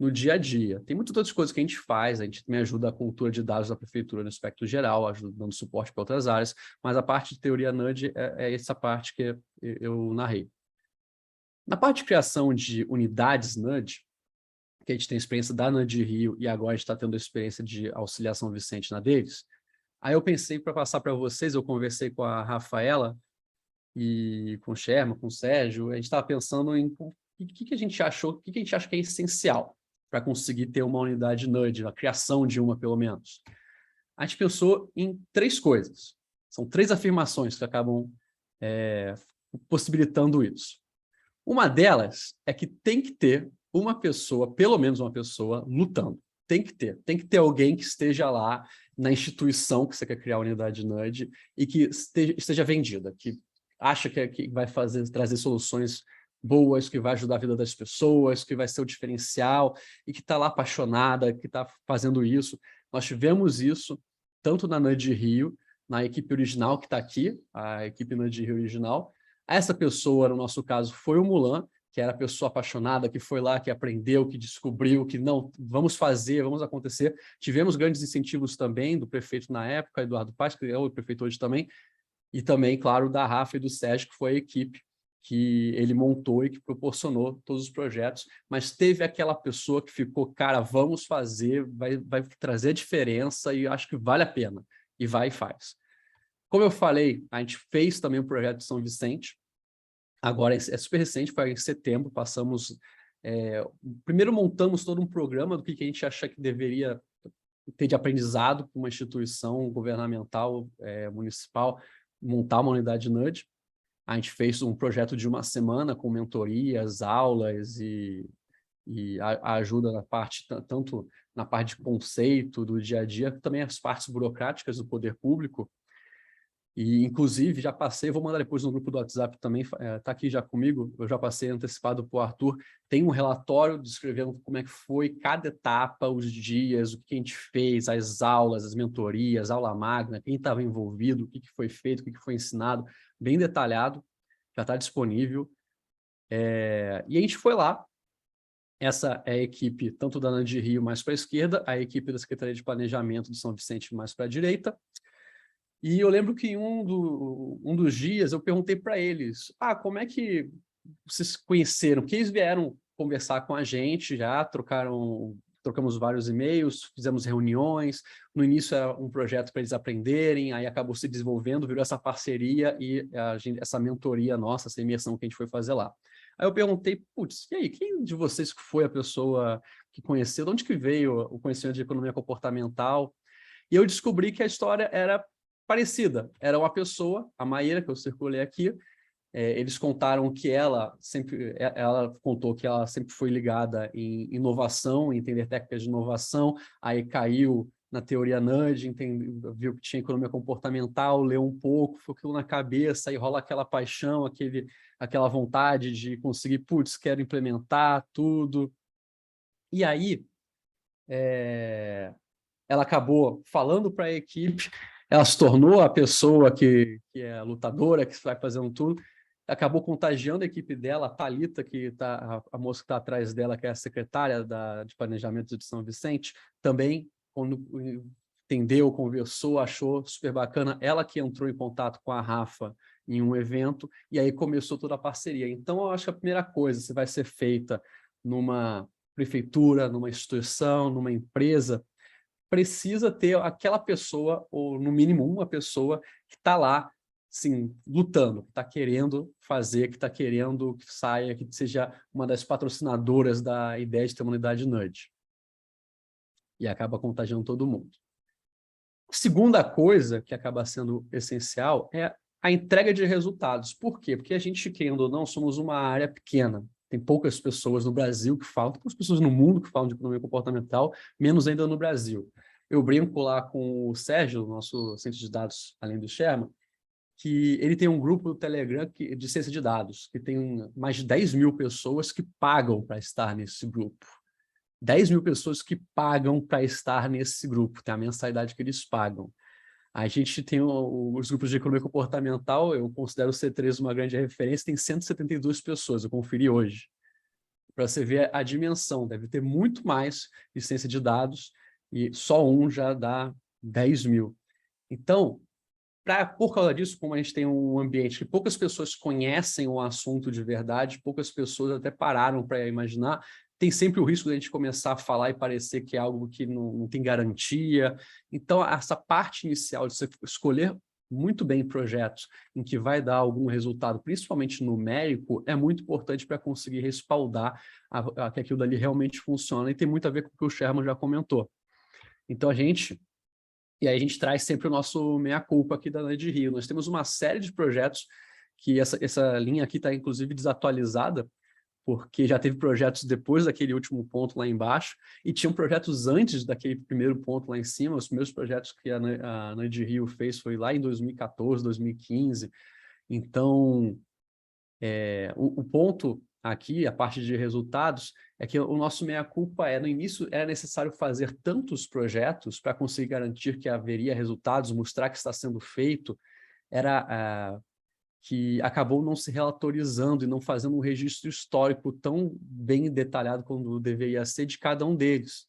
E: no dia a dia. Tem muitas outras coisas que a gente faz, a gente também ajuda a cultura de dados da prefeitura no aspecto geral, ajuda dando suporte para outras áreas, mas a parte de teoria NUDGE é essa parte que eu narrei. Na parte de criação de unidades NUDGE, que a gente tem experiência da NUDGE Rio e agora a gente está tendo a experiência de auxiliação Vicente na deles, aí eu pensei para passar para vocês, eu conversei com a Rafaela e com o Sherman, com o Sérgio, a gente estava pensando em o que a gente achou, o que a gente acha que é essencial para conseguir ter uma unidade NUDGE, a criação de uma, pelo menos. A gente pensou em 3 coisas. São 3 afirmações que acabam possibilitando isso. Uma delas é que tem que ter uma pessoa, pelo menos uma pessoa, lutando. Tem que ter alguém que esteja lá na instituição que você quer criar a unidade NUDGE e que esteja vendida, que acha que vai trazer soluções boas, que vai ajudar a vida das pessoas, que vai ser o diferencial e que está lá apaixonada, que está fazendo isso. Nós tivemos isso tanto na NUDGE Rio, na equipe original que está aqui, a equipe NUDGE Rio original. Essa pessoa, no nosso caso, foi o Mulan, que era a pessoa apaixonada, que foi lá, que aprendeu, que descobriu, que não, vamos fazer, vamos acontecer. Tivemos grandes incentivos também do prefeito na época, Eduardo Paz, que é o prefeito hoje também, e também, claro, da Rafa e do Sérgio, que foi a equipe que ele montou e que proporcionou todos os projetos, mas teve aquela pessoa que ficou, cara, vamos fazer, vai trazer diferença e acho que vale a pena, e vai e faz. Como eu falei, a gente fez também o projeto de São Vicente, agora é super recente, foi em setembro, passamos... primeiro montamos todo um programa do que a gente acha que deveria ter de aprendizado para uma instituição governamental, municipal, montar uma unidade NUDGE. A gente fez um projeto de uma semana com mentorias, aulas e a ajuda na parte, tanto na parte de conceito do dia a dia, também as partes burocráticas do poder público. E, inclusive, já passei, vou mandar depois no grupo do WhatsApp também, está aqui já comigo, eu já passei antecipado para o Arthur, tem um relatório descrevendo como é que foi cada etapa, os dias, o que a gente fez, as aulas, as mentorias, aula magna, quem estava envolvido, o que foi feito, o que foi ensinado, bem detalhado, já está disponível. E a gente foi lá, essa é a equipe tanto da Nand Rio mais para a esquerda, a equipe da Secretaria de Planejamento de São Vicente mais para a direita. E eu lembro que em um dos dias eu perguntei para eles, como é que vocês conheceram? Porque eles vieram conversar com a gente, já trocamos vários e-mails, fizemos reuniões, no início era um projeto para eles aprenderem, aí acabou se desenvolvendo, virou essa parceria e essa mentoria nossa, essa imersão que a gente foi fazer lá. Aí eu perguntei, putz, e aí, quem de vocês que foi a pessoa que conheceu? De onde que veio o conhecimento de economia comportamental? E eu descobri que a história era parecida. Era uma pessoa, a Maíra, que eu circulei aqui, eles contaram que ela contou que ela sempre foi ligada em inovação, em entender técnicas de inovação, aí caiu na teoria Nudge, viu que tinha economia comportamental, leu um pouco, ficou aquilo na cabeça, aí rola aquela paixão, aquela vontade de conseguir, putz, quero implementar tudo. E aí, ela acabou falando para a equipe, ela se tornou a pessoa que é lutadora, que vai fazendo tudo, acabou contagiando a equipe dela, a Thalita, a moça que está atrás dela, que é a secretária de Planejamento de São Vicente, também, quando entendeu, conversou, achou super bacana, ela que entrou em contato com a Rafa em um evento, e aí começou toda a parceria. Então, eu acho que a primeira coisa, se vai ser feita numa prefeitura, numa instituição, numa empresa, precisa ter aquela pessoa, ou no mínimo uma pessoa, que está lá, assim, lutando, que está querendo fazer, que está querendo que saia, que seja uma das patrocinadoras da ideia de ter uma unidade Nudge. E acaba contagiando todo mundo. A segunda coisa que acaba sendo essencial é a entrega de resultados. Por quê? Porque a gente, querendo ou não, somos uma área pequena. Tem poucas pessoas no Brasil que falam, tem poucas pessoas no mundo que falam de economia comportamental, menos ainda no Brasil. Eu brinco lá com o Sérgio, nosso cientista de dados, além do Sherman, que ele tem um grupo do Telegram de ciência de dados, que tem mais de 10 mil pessoas que pagam para estar nesse grupo. 10 mil pessoas que pagam para estar nesse grupo, tem a mensalidade que eles pagam. A gente tem os grupos de economia comportamental, eu considero o C3 uma grande referência, tem 172 pessoas, eu conferi hoje. Para você ver a dimensão, deve ter muito mais de ciência de dados, e só um já dá 10 mil. Então, por causa disso, como a gente tem um ambiente que poucas pessoas conhecem o assunto de verdade, poucas pessoas até pararam para imaginar, tem sempre o risco de a gente começar a falar e parecer que é algo que não tem garantia. Então, essa parte inicial de você escolher muito bem projetos em que vai dar algum resultado, principalmente numérico, é muito importante para conseguir respaldar que aquilo dali realmente funciona, e tem muito a ver com o que o Sherman já comentou. Então, a gente traz sempre o nosso meia-culpa aqui da Nudge Rio. Nós temos uma série de projetos que essa linha aqui está, inclusive, desatualizada, porque já teve projetos depois daquele último ponto lá embaixo, e tinham projetos antes daquele primeiro ponto lá em cima. Os primeiros projetos que a Nudge Rio fez foi lá em 2014, 2015. Então, o ponto aqui, a parte de resultados, é que o nosso meia-culpa no início era necessário fazer tantos projetos para conseguir garantir que haveria resultados, mostrar que está sendo feito, que acabou não se relatorizando e não fazendo um registro histórico tão bem detalhado como deveria ser de cada um deles.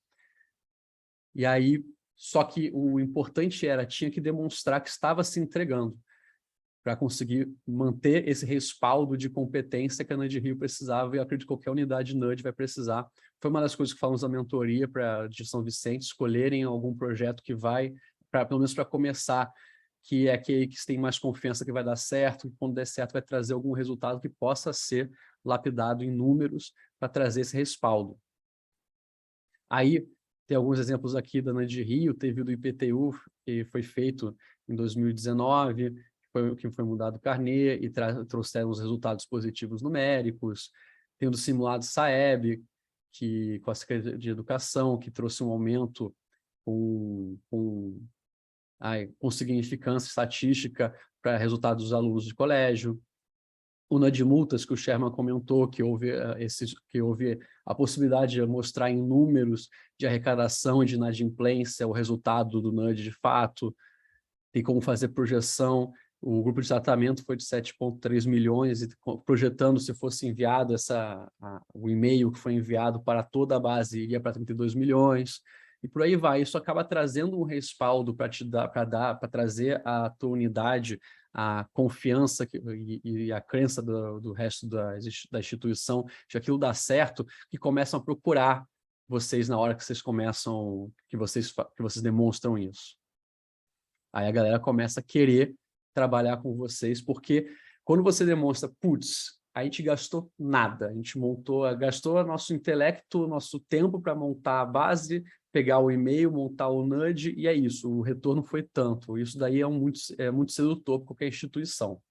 E: E aí, só que o importante tinha que demonstrar que estava se entregando, para conseguir manter esse respaldo de competência que a Nudge Rio precisava, e eu acredito que qualquer unidade Nudge vai precisar. Foi uma das coisas que falamos da mentoria para de São Vicente, escolherem algum projeto que vai, pelo menos para começar, que é aquele que tem mais confiança que vai dar certo, que quando der certo vai trazer algum resultado que possa ser lapidado em números para trazer esse respaldo. Aí, tem alguns exemplos aqui da Nudge Rio, teve o do IPTU, que foi feito em 2019, que foi mudado o carnê e trouxeram os resultados positivos numéricos, tendo simulado SAEB, com a Secretaria de Educação, que trouxe um aumento com significância estatística para resultados dos alunos de colégio. O NUD Multas, que o Sherman comentou, que houve a possibilidade de mostrar em números de arrecadação e de inadimplência o resultado do NUD de fato, tem como fazer projeção. O grupo de tratamento foi de 7,3 milhões, e projetando se fosse enviado o e-mail que foi enviado para toda a base, iria para 32 milhões, e por aí vai. Isso acaba trazendo um respaldo para trazer à tua unidade a confiança e a crença do resto da instituição de que aquilo dá certo, que começam a procurar vocês na hora que vocês começam, que vocês demonstram isso. Aí a galera começa a querer trabalhar com vocês, porque quando você demonstra, putz, a gente gastou nada, a gente gastou nosso intelecto, nosso tempo para montar a base, pegar o e-mail, montar o NUD, e é isso, o retorno foi tanto. Isso daí é muito sedutor para qualquer instituição.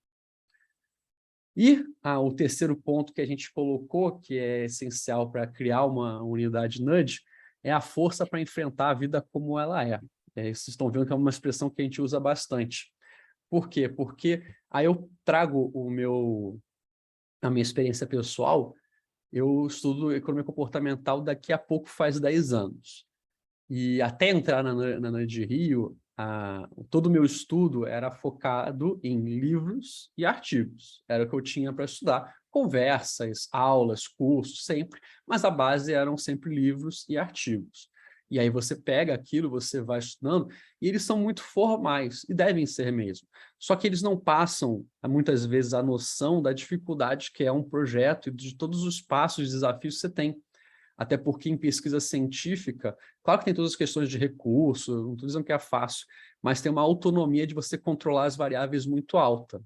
E: E o terceiro ponto que a gente colocou, que é essencial para criar uma unidade NUD, é a força para enfrentar a vida como ela é. Vocês estão vendo que é uma expressão que a gente usa bastante. Por quê? Porque aí eu trago a minha experiência pessoal. Eu estudo economia comportamental daqui a pouco faz 10 anos. E até entrar na NUD Rio, todo o meu estudo era focado em livros e artigos. Era o que eu tinha para estudar. Conversas, aulas, cursos, sempre. Mas a base eram sempre livros e artigos. E aí você pega aquilo, você vai estudando, e eles são muito formais, e devem ser mesmo. Só que eles não passam, muitas vezes, a noção da dificuldade que é um projeto e de todos os passos e desafios que você tem. Até porque em pesquisa científica, claro que tem todas as questões de recurso, não estou dizendo que é fácil, mas tem uma autonomia de você controlar as variáveis muito alta.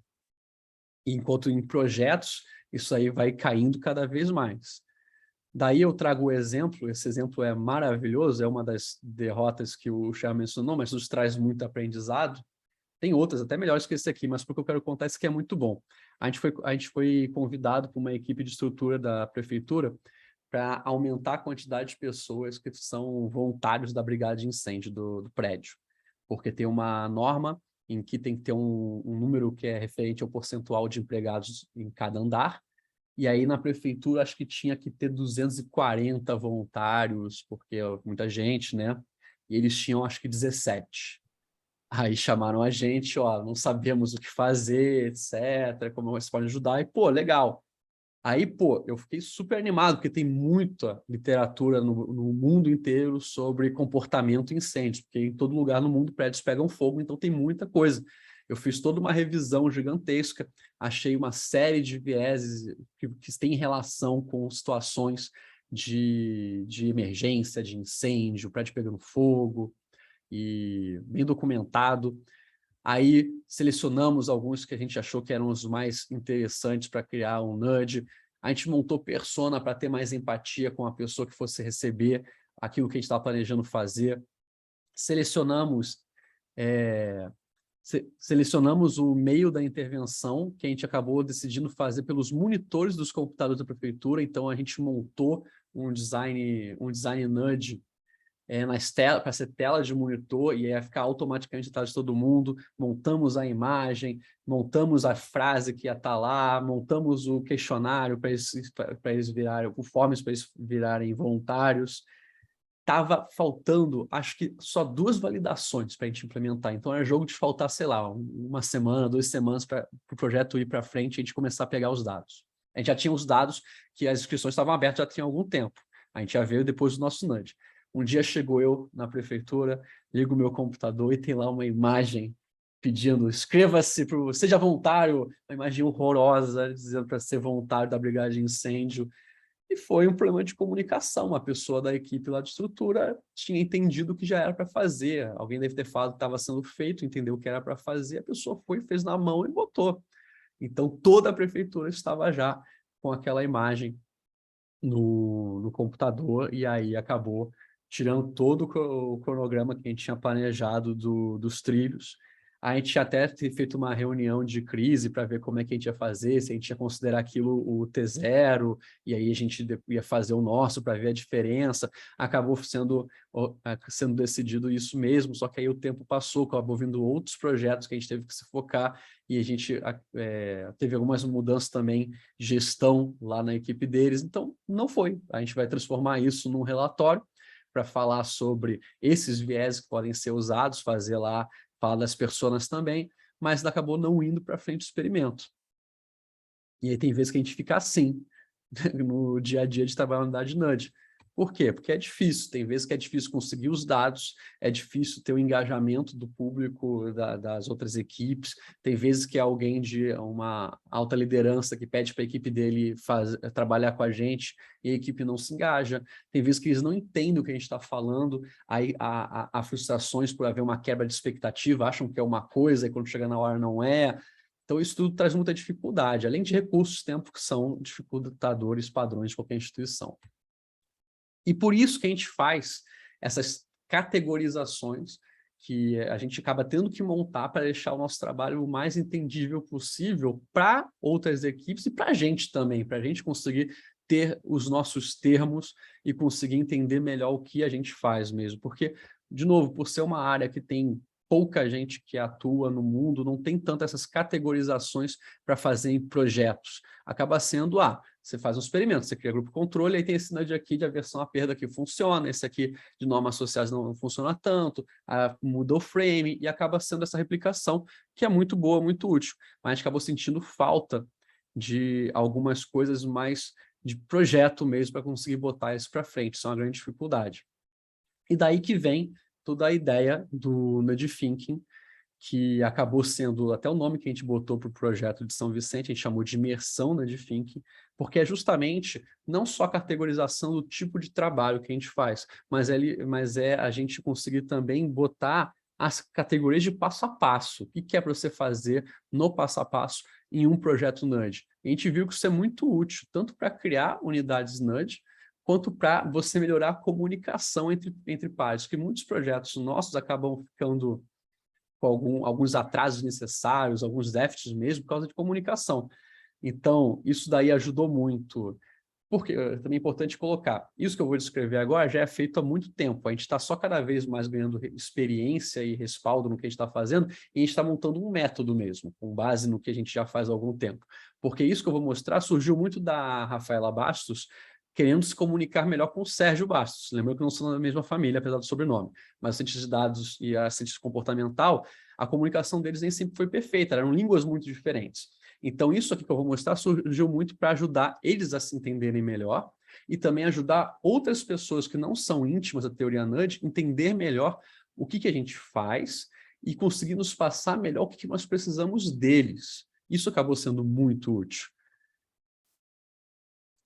E: Enquanto em projetos, isso aí vai caindo cada vez mais. Daí eu trago o exemplo, esse exemplo é maravilhoso, é uma das derrotas que o Sherman mencionou, mas nos traz muito aprendizado. Tem outras, até melhores que esse aqui, mas porque eu quero contar esse que é muito bom. A gente foi convidado por uma equipe de estrutura da prefeitura para aumentar a quantidade de pessoas que são voluntários da brigada de incêndio do prédio. Porque tem uma norma em que tem que ter um número que é referente ao percentual de empregados em cada andar. E aí, na prefeitura, acho que tinha que ter 240 voluntários, porque muita gente, né? E eles tinham, acho que, 17. Aí chamaram a gente, não sabemos o que fazer, etc., como você pode ajudar, e, pô, legal. Aí, pô, eu fiquei super animado, porque tem muita literatura no mundo inteiro sobre comportamento em incêndio, porque em todo lugar no mundo prédios pegam fogo, então tem muita coisa. Eu fiz toda uma revisão gigantesca, achei uma série de vieses que têm relação com situações de emergência, de incêndio, prédio pegando fogo, e bem documentado. Aí selecionamos alguns que a gente achou que eram os mais interessantes para criar um NUD. A gente montou persona para ter mais empatia com a pessoa que fosse receber aquilo que a gente estava planejando fazer. Selecionamos o meio da intervenção, que a gente acabou decidindo fazer pelos monitores dos computadores da prefeitura. Então, a gente montou um design NUD para ser tela de monitor, e aí ia ficar automaticamente atrás de todo mundo. Montamos a imagem, montamos a frase que ia estar lá, montamos o questionário para eles virarem, o forms para eles virarem voluntários. Estava faltando, acho que só 2 validações para a gente implementar. Então, era jogo de faltar, sei lá, 1 semana, 2 semanas para o projeto ir para frente e a gente começar a pegar os dados. A gente já tinha os dados que as inscrições estavam abertas já tinha algum tempo. A gente já veio depois do nosso NUD. Um dia chegou eu na prefeitura, ligo o meu computador e tem lá uma imagem pedindo, inscreva-se, seja voluntário, uma imagem horrorosa, dizendo para ser voluntário da brigada de incêndio. E foi um problema de comunicação. Uma pessoa da equipe lá de estrutura tinha entendido o que já era para fazer. Alguém deve ter falado que estava sendo feito, entendeu o que era para fazer, a pessoa foi, fez na mão e botou. Então, toda a prefeitura estava já com aquela imagem no computador, e aí acabou tirando todo o cronograma que a gente tinha planejado dos trilhos. A gente até ter feito uma reunião de crise para ver como é que a gente ia fazer, se a gente ia considerar aquilo o T0, e aí a gente ia fazer o nosso para ver a diferença. Acabou sendo decidido isso mesmo, só que aí o tempo passou, acabou vindo outros projetos que a gente teve que se focar, e a gente teve algumas mudanças também de gestão lá na equipe deles, então não foi. A gente vai transformar isso num relatório para falar sobre esses viés que podem ser usados, fazer lá, falar das personas também, mas acabou não indo para frente do experimento. E aí tem vezes que a gente fica assim, no dia a dia de trabalhar na unidade Nudge. Por quê? Porque é difícil, tem vezes que é difícil conseguir os dados, é difícil ter o engajamento do público, das outras equipes, tem vezes que é alguém de uma alta liderança que pede para a equipe dele trabalhar com a gente e a equipe não se engaja, tem vezes que eles não entendem o que a gente está falando, aí há frustrações por haver uma quebra de expectativa, acham que é uma coisa e quando chega na hora não é. Então, isso tudo traz muita dificuldade, além de recursos, tempo, que são dificultadores padrões de qualquer instituição. E por isso que a gente faz essas categorizações que a gente acaba tendo que montar para deixar o nosso trabalho o mais entendível possível para outras equipes e para a gente também, para a gente conseguir ter os nossos termos e conseguir entender melhor o que a gente faz mesmo. Porque, de novo, por ser uma área que tem pouca gente que atua no mundo, não tem tanto essas categorizações para fazer em projetos. Acaba sendo, você faz um experimento, você cria grupo controle, aí tem esse nudge aqui de aversão à perda que funciona, esse aqui de normas sociais não funciona tanto, muda o frame, e acaba sendo essa replicação, que é muito boa, muito útil. Mas a gente acabou sentindo falta de algumas coisas mais de projeto mesmo para conseguir botar isso para frente, isso é uma grande dificuldade. E daí que vem toda a ideia do Nudge Thinking, que acabou sendo até o nome que a gente botou para o projeto de São Vicente, a gente chamou de imersão Nudge Thinking, porque é justamente não só a categorização do tipo de trabalho que a gente faz, mas é a gente conseguir também botar as categorias de passo a passo. O que é para você fazer no passo a passo em um projeto Nudge? A gente viu que isso é muito útil, tanto para criar unidades Nudge, quanto para você melhorar a comunicação entre pares, porque muitos projetos nossos acabam ficando com alguns atrasos necessários, alguns déficits mesmo, por causa de comunicação. Então, isso daí ajudou muito. Porque também é importante colocar, isso que eu vou descrever agora já é feito há muito tempo, a gente está só cada vez mais ganhando experiência e respaldo no que a gente está fazendo, e a gente está montando um método mesmo, com base no que a gente já faz há algum tempo. Porque isso que eu vou mostrar surgiu muito da Rafaela Bastos, querendo se comunicar melhor com o Sérgio Bastos. Lembrando que não são da mesma família, apesar do sobrenome. Mas o cientista de dados e a cientista comportamental, a comunicação deles nem sempre foi perfeita, eram línguas muito diferentes. Então, isso aqui que eu vou mostrar surgiu muito para ajudar eles a se entenderem melhor e também ajudar outras pessoas que não são íntimas da teoria Nudge a entender melhor o que a gente faz e conseguir nos passar melhor o que nós precisamos deles. Isso acabou sendo muito útil.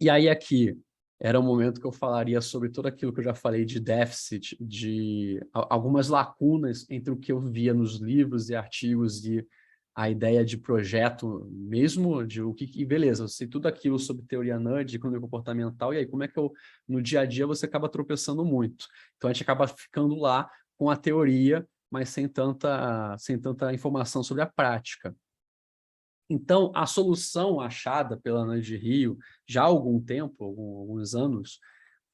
E: E aí aqui era um momento que eu falaria sobre tudo aquilo que eu já falei de déficit, de algumas lacunas entre o que eu via nos livros e artigos e a ideia de projeto mesmo, de o que beleza, eu sei tudo aquilo sobre teoria Nudge, economia comportamental, e aí como é que no dia a dia você acaba tropeçando muito. Então a gente acaba ficando lá com a teoria, mas sem tanta informação sobre a prática. Então, a solução achada pela Nudge Rio, já há algum tempo, alguns anos,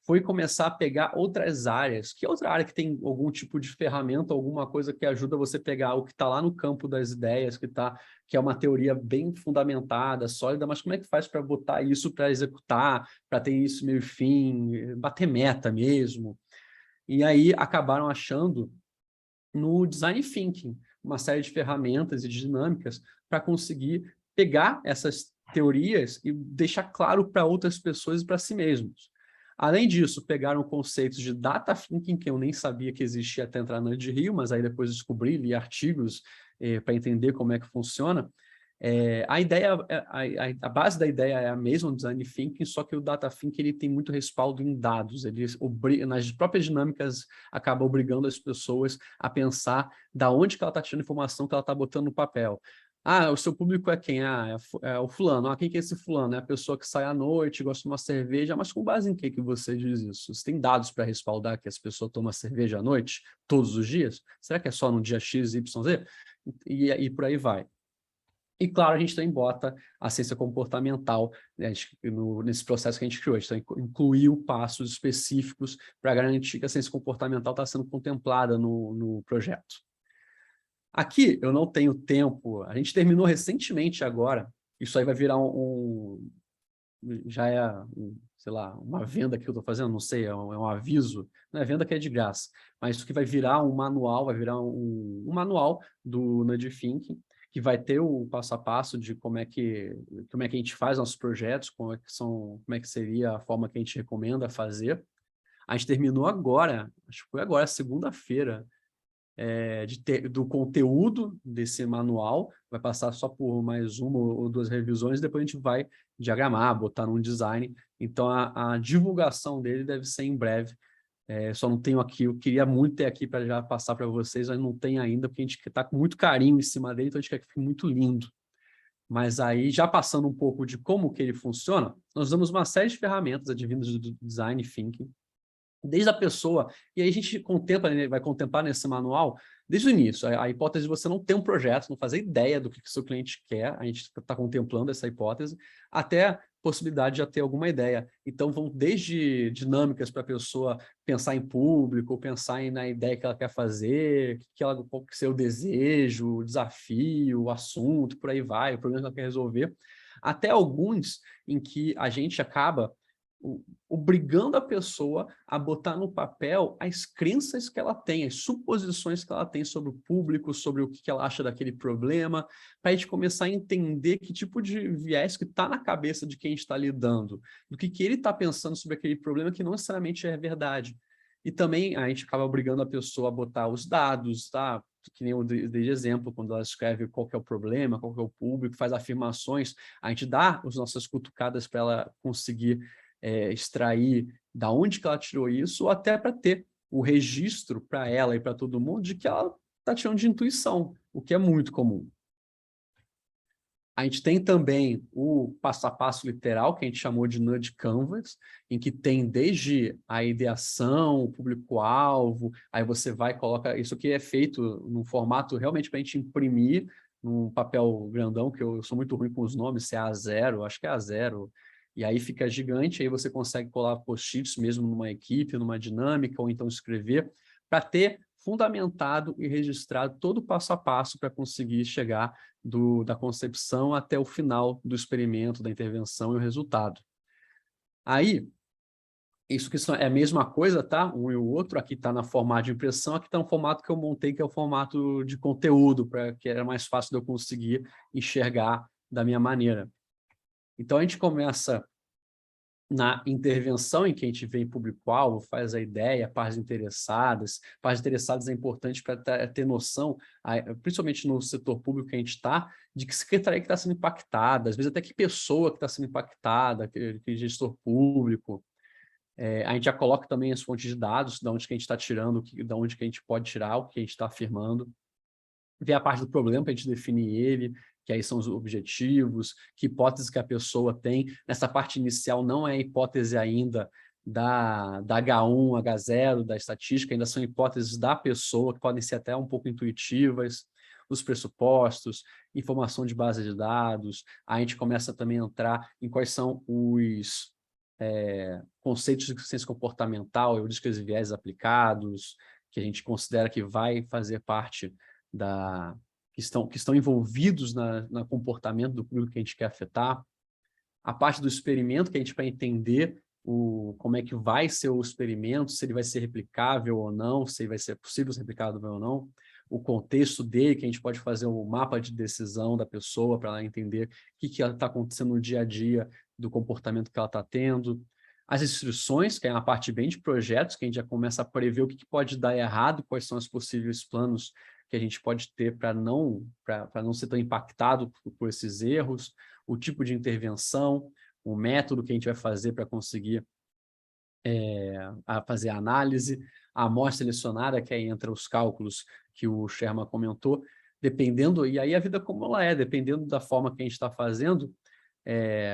E: foi começar a pegar outras áreas. Que outra área que tem algum tipo de ferramenta, alguma coisa que ajuda você a pegar o que está lá no campo das ideias, que é uma teoria bem fundamentada, sólida, mas como é que faz para botar isso para executar, para ter isso meio fim, bater meta mesmo? E aí acabaram achando no Design Thinking uma série de ferramentas e de dinâmicas para conseguir pegar essas teorias e deixar claro para outras pessoas e para si mesmos. Além disso, pegaram conceitos de Data Thinking, que eu nem sabia que existia até entrar no Nudge Rio, mas aí depois descobri, li artigos para entender como é que funciona. A base da ideia é a mesma, o Design Thinking, só que o Data Thinking ele tem muito respaldo em dados. Nas próprias dinâmicas, acaba obrigando as pessoas a pensar da onde que ela está tirando informação que ela está botando no papel. O seu público é quem? É o fulano. Quem que é esse fulano? É a pessoa que sai à noite, gosta de uma cerveja, mas com base em que você diz isso? Você tem dados para respaldar que as pessoas tomam cerveja à noite, todos os dias? Será que é só no dia X, Y, Z? e por aí vai. E, claro, a gente também bota a ciência comportamental, né, nesse processo que a gente criou. A gente incluiu passos específicos para garantir que a ciência comportamental está sendo contemplada no projeto. Aqui eu não tenho tempo, a gente terminou recentemente agora, isso aí vai virar já é, sei lá, uma venda que eu estou fazendo, não sei, é um aviso, não é venda que é de graça, mas isso que vai virar um manual, vai virar um manual do Nudge Thinking, que vai ter o passo a passo de como é que a gente faz nossos projetos, como é que seria a forma que a gente recomenda fazer. A gente terminou agora, acho que foi agora, segunda-feira, do conteúdo desse manual, vai passar só por mais uma ou duas revisões, depois a gente vai diagramar, botar num design. Então, a divulgação dele deve ser em breve. Só não tenho aqui, eu queria muito ter aqui para já passar para vocês, mas não tem ainda, porque a gente está com muito carinho em cima dele, então a gente quer que fique muito lindo. Mas aí, já passando um pouco de como que ele funciona, nós damos uma série de ferramentas advindas do Design Thinking, desde a pessoa, e aí a gente vai contemplar nesse manual, desde o início, a hipótese de você não ter um projeto, não fazer ideia do que o seu cliente quer, a gente está contemplando essa hipótese, até a possibilidade de já ter alguma ideia. Então, vão desde dinâmicas para a pessoa pensar em público, pensar na ideia que ela quer fazer, qual que é o desejo, o desafio, o assunto, por aí vai, o problema que ela quer resolver, até alguns em que a gente acaba obrigando a pessoa a botar no papel as crenças que ela tem, as suposições que ela tem sobre o público, sobre o que ela acha daquele problema, para a gente começar a entender que tipo de viés que está na cabeça de quem está lidando, do que ele está pensando sobre aquele problema que não necessariamente é verdade. E também a gente acaba obrigando a pessoa a botar os dados, tá? Que nem eu dei de exemplo, quando ela escreve qual que é o problema, qual que é o público, faz afirmações, a gente dá as nossas cutucadas para ela conseguir extrair da onde que ela tirou isso, ou até para ter o registro para ela e para todo mundo de que ela está tirando de intuição, o que é muito comum. A gente tem também o passo a passo literal, que a gente chamou de Nudge Canvas, em que tem desde a ideação, o público-alvo, aí você vai e coloca... Isso aqui é feito num formato realmente para a gente imprimir num papel grandão, que eu sou muito ruim com os nomes, se é A0, acho que é A0, e aí fica gigante, aí você consegue colar post-its mesmo numa equipe, numa dinâmica, ou então escrever, para ter fundamentado e registrado todo o passo a passo para conseguir chegar da concepção até o final do experimento, da intervenção e o resultado. Aí, isso que é a mesma coisa, tá? Um e o outro, aqui está na formato de impressão, aqui está no formato que eu montei, que é o formato de conteúdo, que era mais fácil de eu conseguir enxergar da minha maneira. Então, a gente começa na intervenção em que a gente vê em público-alvo, faz a ideia, partes interessadas. Partes interessadas é importante para ter noção, principalmente no setor público que a gente está, de que secretaria que está sendo impactada, às vezes até que pessoa que está sendo impactada, que gestor público. A gente já coloca também as fontes de dados, de onde que a gente está tirando, de onde que a gente pode tirar, o que a gente está afirmando. Ver a parte do problema para a gente definir ele, que aí são os objetivos, que hipótese que a pessoa tem. Nessa parte inicial não é hipótese ainda da H1, H0, da estatística, ainda são hipóteses da pessoa, que podem ser até um pouco intuitivas, os pressupostos, informação de base de dados. A gente começa também a entrar em quais são os conceitos de ciência comportamental, heurísticas e viés aplicados, que a gente considera que vai fazer parte que estão envolvidos no comportamento do público que a gente quer afetar. A parte do experimento, que a gente vai entender como é que vai ser o experimento, se ele vai ser replicável ou não, se vai ser possível ser replicável ou não. O contexto dele, que a gente pode fazer um mapa de decisão da pessoa para ela entender o que está acontecendo no dia a dia do comportamento que ela está tendo. As instruções, que é uma parte bem de projetos, que a gente já começa a prever o que pode dar errado, quais são os possíveis planos que a gente pode ter para não ser tão impactado por esses erros, o tipo de intervenção, o método que a gente vai fazer para conseguir fazer a análise, a amostra selecionada, que aí entra os cálculos que o Sherman comentou, dependendo, e aí a vida como ela é, dependendo da forma que a gente está fazendo,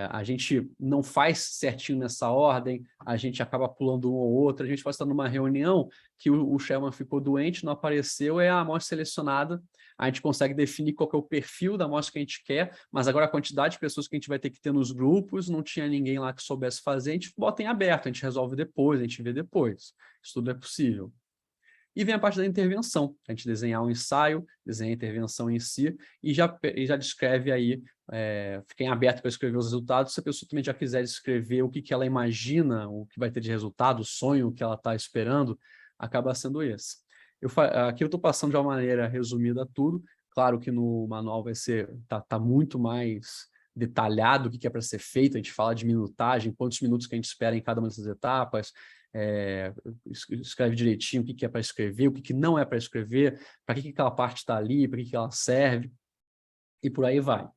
E: a gente não faz certinho nessa ordem, a gente acaba pulando um ou outro, a gente pode estar numa reunião que o Sherman ficou doente, não apareceu, é a amostra selecionada, a gente consegue definir qual que é o perfil da amostra que a gente quer, mas agora a quantidade de pessoas que a gente vai ter que ter nos grupos, não tinha ninguém lá que soubesse fazer, a gente bota em aberto, a gente resolve depois, a gente vê depois. Isso tudo é possível. E vem a parte da intervenção, a gente desenhar um ensaio, desenhar a intervenção em si, e já descreve aí, fiquem abertos para escrever os resultados, se a pessoa também já quiser escrever o que ela imagina, o que vai ter de resultado, o sonho que ela está esperando, acaba sendo esse. Aqui eu estou passando de uma maneira resumida tudo, claro que no manual vai ser, tá muito mais detalhado o que é para ser feito, a gente fala de minutagem, quantos minutos que a gente espera em cada uma dessas etapas, escreve direitinho o que é para escrever, o que não é para escrever, para que aquela parte está ali, para que ela serve, e por aí vai.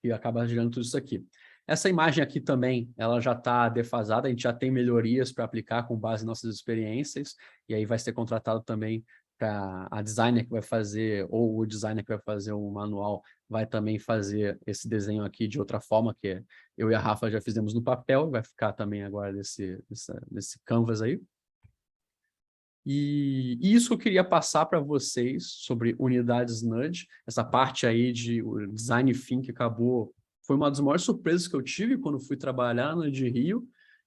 E: E acaba gerando tudo isso aqui. Essa imagem aqui também, ela já está defasada, a gente já tem melhorias para aplicar com base em nossas experiências, e aí vai ser contratado também para a designer que vai fazer, ou o designer que vai fazer o manual, vai também fazer esse desenho aqui de outra forma, que eu e a Rafa já fizemos no papel, vai ficar também agora nesse canvas aí. E isso que eu queria passar para vocês sobre unidades Nudge, essa parte aí de design thinking que acabou, foi uma das maiores surpresas que eu tive quando fui trabalhar no Nudge Rio,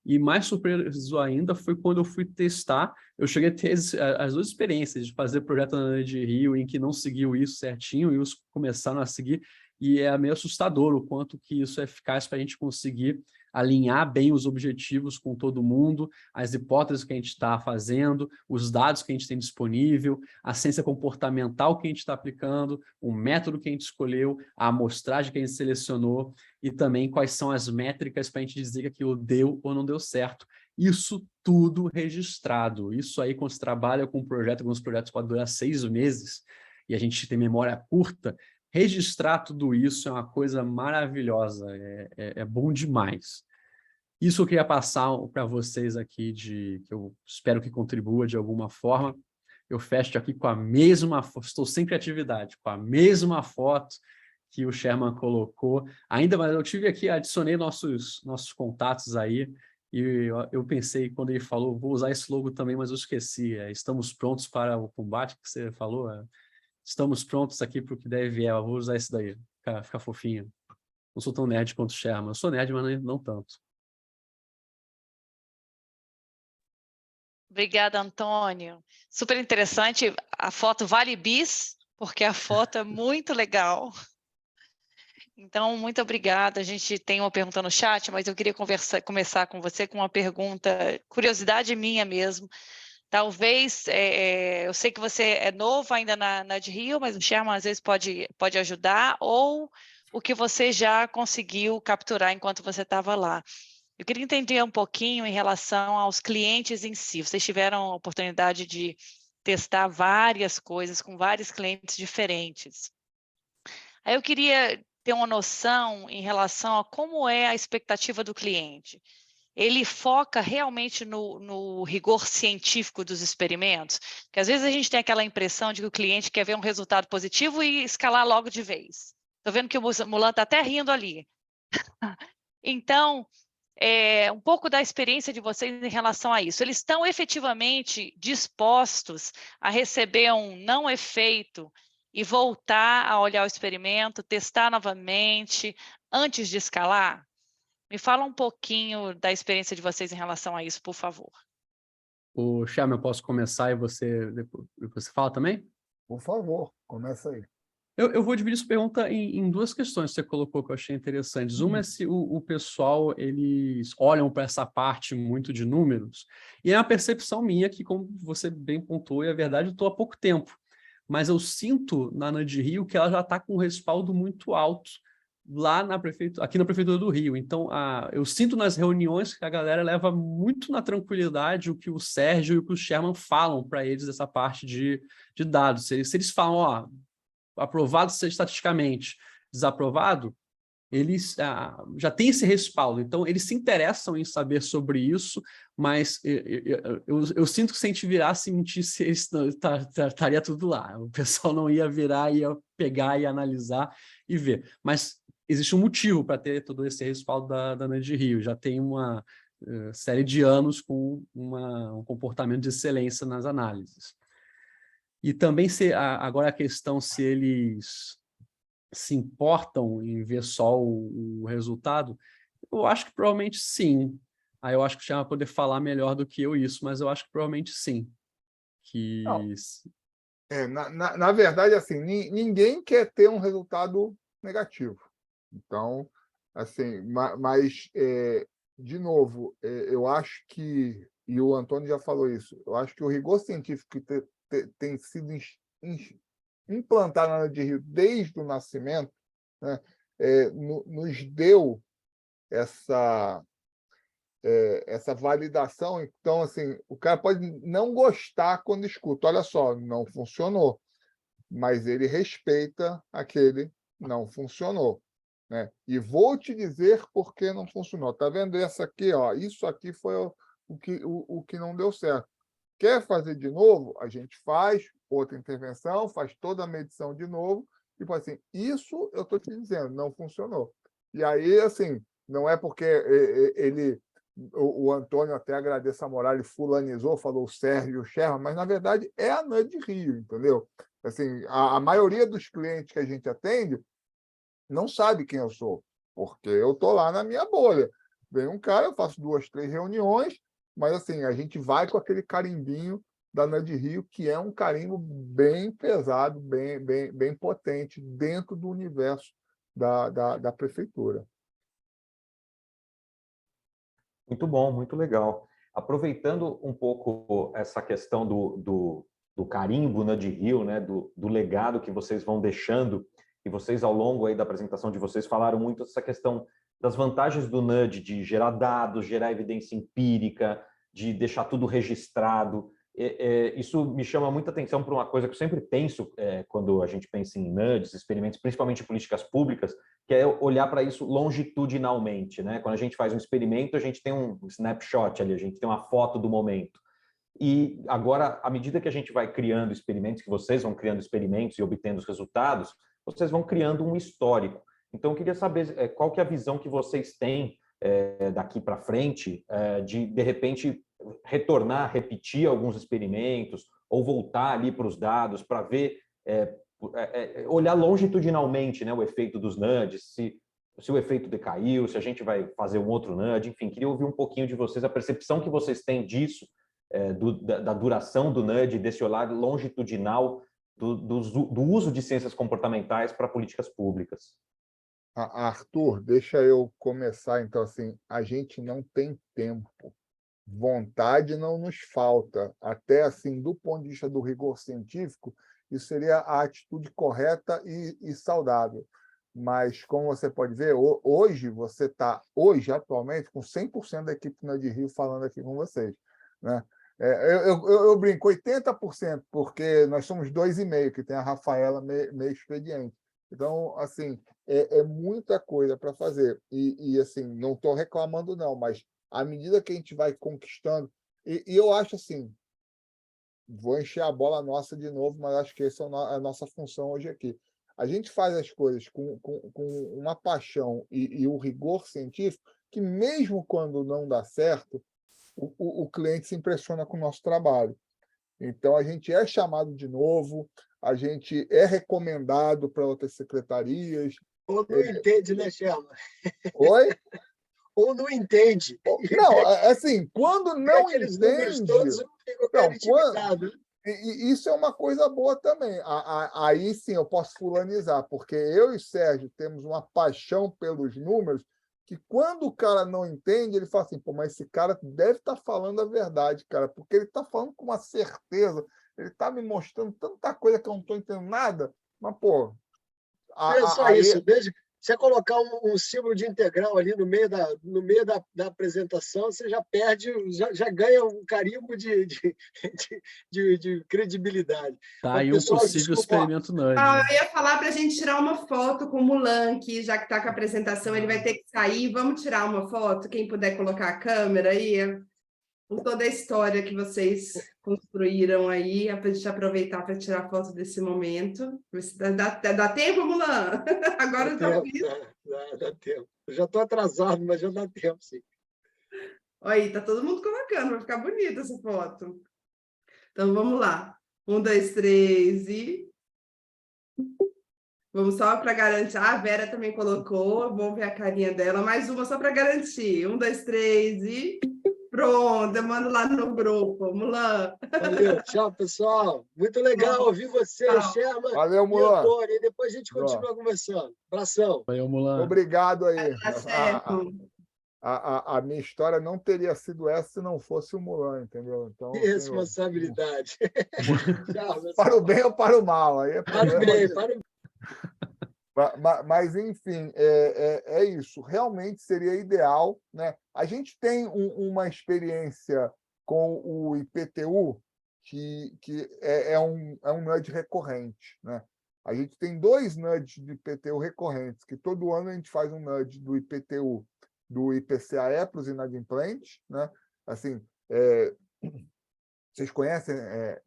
E: e mais surpreso ainda foi quando eu fui testar, eu cheguei a ter as duas experiências de fazer projeto na Nudge Rio em que não seguiu isso certinho e os começaram a seguir, e é meio assustador o quanto que isso é eficaz para a gente conseguir alinhar bem os objetivos com todo mundo, as hipóteses que a gente está fazendo, os dados que a gente tem disponível, a ciência comportamental que a gente está aplicando, o método que a gente escolheu, a amostragem que a gente selecionou e também quais são as métricas para a gente dizer que aquilo deu ou não deu certo. Isso tudo registrado. Isso aí, quando você trabalha com um projeto, alguns projetos podem durar 6 meses e a gente tem memória curta, registrar tudo isso é uma coisa maravilhosa, é bom demais. Isso eu queria passar para vocês aqui, que eu espero que contribua de alguma forma. Eu fecho aqui com a mesma, estou sem criatividade, com a mesma foto que o Sherman colocou. Ainda, mas eu tive aqui, adicionei nossos contatos aí, e eu pensei, quando ele falou, vou usar esse logo também, mas eu esqueci. Estamos prontos para o combate, que você falou. Estamos prontos aqui para o que deve vier. Eu vou usar esse daí, ficar fofinho. Não sou tão nerd quanto o Sherman. Eu sou nerd, mas não tanto.
F: Obrigada, Antônio. Super interessante. A foto vale bis, porque a foto é muito legal. Então, muito obrigada. A gente tem uma pergunta no chat, mas eu queria começar com você com uma pergunta, curiosidade minha mesmo. Talvez, eu sei que você é novo ainda na de Rio, mas o Sherman às vezes pode ajudar, ou o que você já conseguiu capturar enquanto você estava lá. Eu queria entender um pouquinho em relação aos clientes em si. Vocês tiveram a oportunidade de testar várias coisas com vários clientes diferentes. Aí eu queria ter uma noção em relação a como é a expectativa do cliente. Ele foca realmente no rigor científico dos experimentos? Porque às vezes a gente tem aquela impressão de que o cliente quer ver um resultado positivo e escalar logo de vez. Estou vendo que o Mulan está até rindo ali. Então, um pouco da experiência de vocês em relação a isso. Eles estão efetivamente dispostos a receber um não efeito e voltar a olhar o experimento, testar novamente, antes de escalar? Me fala um pouquinho da experiência de vocês em relação a isso, por favor.
E: O Sherman, eu posso começar e depois você fala também?
B: Por favor, começa aí.
E: Eu vou dividir essa pergunta em duas questões que você colocou que eu achei interessantes. Uma é se o pessoal, eles olham para essa parte muito de números, e é uma percepção minha que, como você bem pontuou, e é verdade, eu estou há pouco tempo, mas eu sinto na Nudge Rio que ela já está com um respaldo muito alto lá aqui na Prefeitura do Rio. Então, eu sinto nas reuniões que a galera leva muito na tranquilidade o que o Sérgio e o que o Sherman falam para eles dessa parte de dados. Se eles falam, ó, aprovado estatisticamente, desaprovado, eles já têm esse respaldo. Então, eles se interessam em saber sobre isso, mas eu sinto que se a gente virasse e mentisse, estaria tudo lá. O pessoal não ia virar, ia pegar e analisar e ver. Mas existe um motivo para ter todo esse respaldo da NUD Rio. Já tem uma série de anos com um comportamento de excelência nas análises. E também, agora a questão se eles se importam em ver só o resultado, eu acho que provavelmente sim. Aí eu acho que o Chama vai poder falar melhor do que eu isso, mas eu acho que provavelmente sim.
B: Não. Na verdade, assim, ninguém quer ter um resultado negativo. Então, assim, mas, de novo, eu acho que, e o Antônio já falou isso, eu acho que o rigor científico que tem sido implantado na NUD Rio desde o nascimento, né, nos deu essa validação. Então, assim, o cara pode não gostar quando escuta, olha só, não funcionou, mas ele respeita aquele não funcionou, né? E vou te dizer por que não funcionou. Tá vendo essa aqui, ó? Isso aqui foi o que não deu certo. Quer fazer de novo? A gente faz outra intervenção, faz toda a medição de novo e fala assim, isso eu estou te dizendo, não funcionou. E aí, assim, não é porque o Antônio, até agradeço a moral, ele fulanizou, falou o Sérgio e o Sherman, mas, na verdade, é a NUD Rio, entendeu? Assim, a maioria dos clientes que a gente atende não sabe quem eu sou, porque eu estou lá na minha bolha. Vem um cara, eu faço 2, 3 reuniões, mas assim, a gente vai com aquele carimbinho da NUD Rio, que é um carimbo bem pesado, bem potente dentro do universo da prefeitura.
A: Muito bom, muito legal. Aproveitando um pouco essa questão do carimbo, né, de Rio, né, do legado que vocês vão deixando, e vocês, ao longo aí da apresentação de vocês, falaram muito dessa questão das vantagens do NUD, de gerar dados, gerar evidência empírica, de deixar tudo registrado. Isso me chama muita atenção para uma coisa que eu sempre penso quando a gente pensa em NUDs, experimentos, principalmente políticas públicas, que é olhar para isso longitudinalmente, né? Quando a gente faz um experimento, a gente tem um snapshot ali, a gente tem uma foto do momento. E agora, à medida que a gente vai criando experimentos, que vocês vão criando experimentos e obtendo os resultados, vocês vão criando um histórico. Então, eu queria saber qual que é a visão que vocês têm daqui para frente, de repente, retornar, repetir alguns experimentos, ou voltar ali para os dados para ver, olhar longitudinalmente, né, o efeito dos NUDs, se o efeito decaiu, se a gente vai fazer um outro NUD, enfim, queria ouvir um pouquinho de vocês, a percepção que vocês têm disso, da duração do NUD, desse olhar longitudinal do uso de ciências comportamentais para políticas públicas.
B: Arthur, deixa eu começar, então, assim, a gente não tem tempo, vontade não nos falta, até, assim, do ponto de vista do rigor científico, isso seria a atitude correta e saudável. Mas, como você pode ver, hoje você está, atualmente, com 100% da equipe NUD Rio falando aqui com vocês, né? Eu brinco, 80%, porque nós somos 2,5%, que tem a Rafaela meio expediente. Então, assim, é muita coisa para fazer. E, assim, não estou reclamando, não, mas à medida que a gente vai conquistando... E eu acho assim, vou encher a bola nossa de novo, mas acho que essa é a nossa função hoje aqui. A gente faz as coisas com uma paixão e o rigor científico, que mesmo quando não dá certo, o cliente se impressiona com o nosso trabalho. Então, a gente é chamado de novo, a gente é recomendado para outras secretarias.
G: Ou não entende, né, Sherman?
B: Oi?
G: Ou não entende.
B: Não, assim, quando não
G: aqueles
B: entende...
G: números todos ficam intimidado.
B: E isso é uma coisa boa também. Aí sim eu posso fulanizar, porque eu e o Sérgio temos uma paixão pelos números, que quando o cara não entende, ele fala assim, pô, mas esse cara deve estar falando a verdade, cara, porque ele está falando com uma certeza, ele está me mostrando tanta coisa que eu não estou entendendo nada, mas, pô...
G: Olha só isso, veja, você colocar um símbolo de integral ali no meio da apresentação, você já perde, já ganha um carimbo de credibilidade.
E: Tá aí um possível experimento NUD.
C: Eu ia falar para a gente tirar uma foto com o Mulan, que já que está com a apresentação, ele vai ter que sair. Vamos tirar uma foto? Quem puder colocar a câmera aí. por toda a história que vocês construíram aí, para a gente aproveitar para tirar foto desse momento. Dá tempo, Mulan? Agora eu
G: Dá
C: tô
G: tempo, dá tempo. Eu já estou atrasado, mas já dá tempo, sim.
C: Olha aí, tá todo mundo colocando, vai ficar bonita essa foto. Então, vamos lá. 1, 2, 3 e... Vamos só para garantir. Ah, a Vera também colocou. Vamos ver a carinha dela. Mais uma só para garantir. 1, 2, 3 e... Pronto, eu mando lá no grupo. Mulan.
G: Valeu, tchau, pessoal. Muito legal ouvir vocês,
C: Tchau.
G: Sherman
B: Valeu,
G: e
B: Mulan.
G: Antônio. E depois a gente
B: Boa.
G: continua conversando. Abração.
E: Valeu, Mulan.
B: Obrigado aí.
C: Tá certo.
B: A minha história não teria sido essa se não fosse o Mulan, entendeu? Então,
G: Que responsabilidade. Tchau, pessoal.
B: para o bem ou para o mal. Aí é
G: Para o
B: problema
G: bem,
B: de-
G: para o bem.
B: Mas, enfim, é isso. Realmente seria ideal, né? A gente tem uma experiência com o IPTU que é um nudge recorrente, né? A gente tem 2 nudges de IPTU recorrentes, que todo ano a gente faz um nudge do IPTU do IPCAE para os inadimplentes, né? Assim, vocês conhecem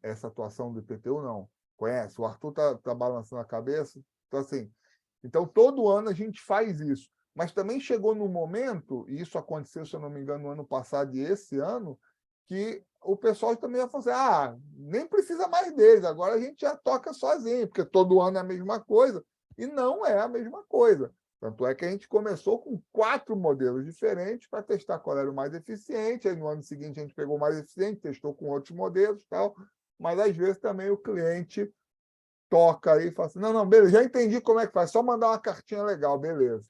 B: essa atuação do IPTU? Não? Conhece? O Arthur tá balançando a cabeça. Então, assim, todo ano a gente faz isso. Mas também chegou no momento, e isso aconteceu, se eu não me engano, no ano passado e esse ano, que o pessoal também vai falar assim, nem precisa mais deles, agora a gente já toca sozinho, porque todo ano é a mesma coisa. E não é a mesma coisa. Tanto é que a gente começou com 4 modelos diferentes para testar qual era o mais eficiente. Aí, no ano seguinte, a gente pegou o mais eficiente, testou com outros modelos e tal. Mas, às vezes, também o cliente toca aí e fala assim, não, beleza, já entendi como é que faz, só mandar uma cartinha legal, beleza.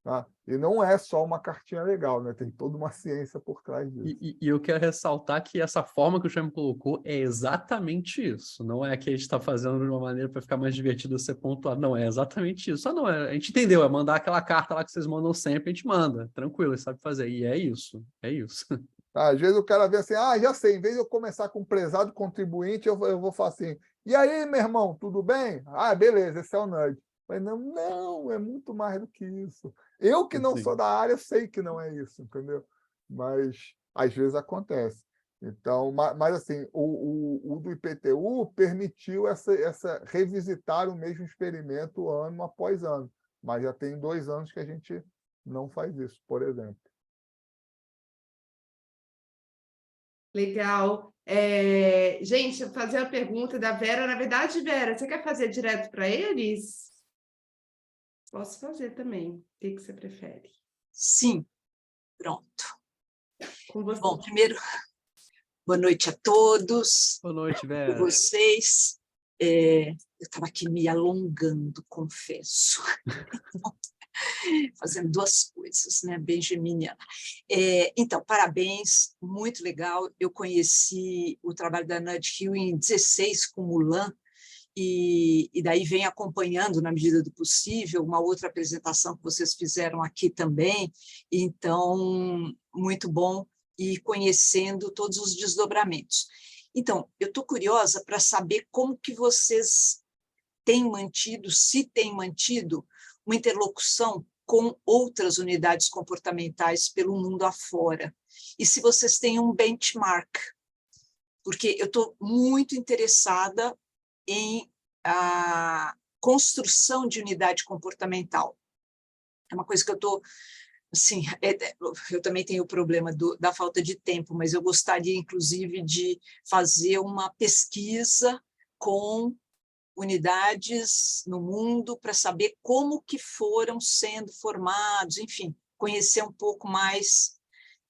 B: Tá? E não é só uma cartinha legal, né? Tem toda uma ciência por trás disso.
E: E eu quero ressaltar que essa forma que o Sherman colocou é exatamente isso. Não é que a gente está fazendo de uma maneira para ficar mais divertido você pontuar. Não, é exatamente isso. Não, a gente entendeu, é mandar aquela carta lá que vocês mandam sempre, a gente manda. Tranquilo, sabe fazer. E é isso, é isso.
B: Às vezes o cara vê assim, já sei, em vez de eu começar com prezado contribuinte, eu vou falar assim, e aí, meu irmão, tudo bem? Beleza, esse é o nudge. Mas não, é muito mais do que isso. Eu que não sou da área, sei que não é isso, entendeu? Mas às vezes acontece. Então, mas assim, o do IPTU permitiu essa revisitar o mesmo experimento ano após ano. Mas já tem 2 anos que a gente não faz isso, por exemplo.
C: Legal. Gente, eu vou fazer a pergunta da Vera. Na verdade, Vera, você quer fazer direto para eles? Posso fazer também. O que você prefere?
H: Sim, pronto.
C: Com você.
H: Bom, primeiro, boa noite a todos.
E: Boa noite, Vera.
H: Vocês. Eu estava aqui me alongando, confesso. Fazendo 2 coisas, né, benjaminiana. Então, parabéns, muito legal. Eu conheci o trabalho da Nudge Hill em 16 com Mulan, e daí vem acompanhando, na medida do possível, uma outra apresentação que vocês fizeram aqui também. Então, muito bom, e conhecendo todos os desdobramentos. Então, eu estou curiosa para saber como que vocês têm mantido, se têm mantido, uma interlocução com outras unidades comportamentais pelo mundo afora. E se vocês têm um benchmark, porque eu estou muito interessada em a construção de unidade comportamental. É uma coisa que eu estou... Assim, eu também tenho o problema da falta de tempo, mas eu gostaria, inclusive, de fazer uma pesquisa com unidades no mundo para saber como que foram sendo formados, enfim, conhecer um pouco mais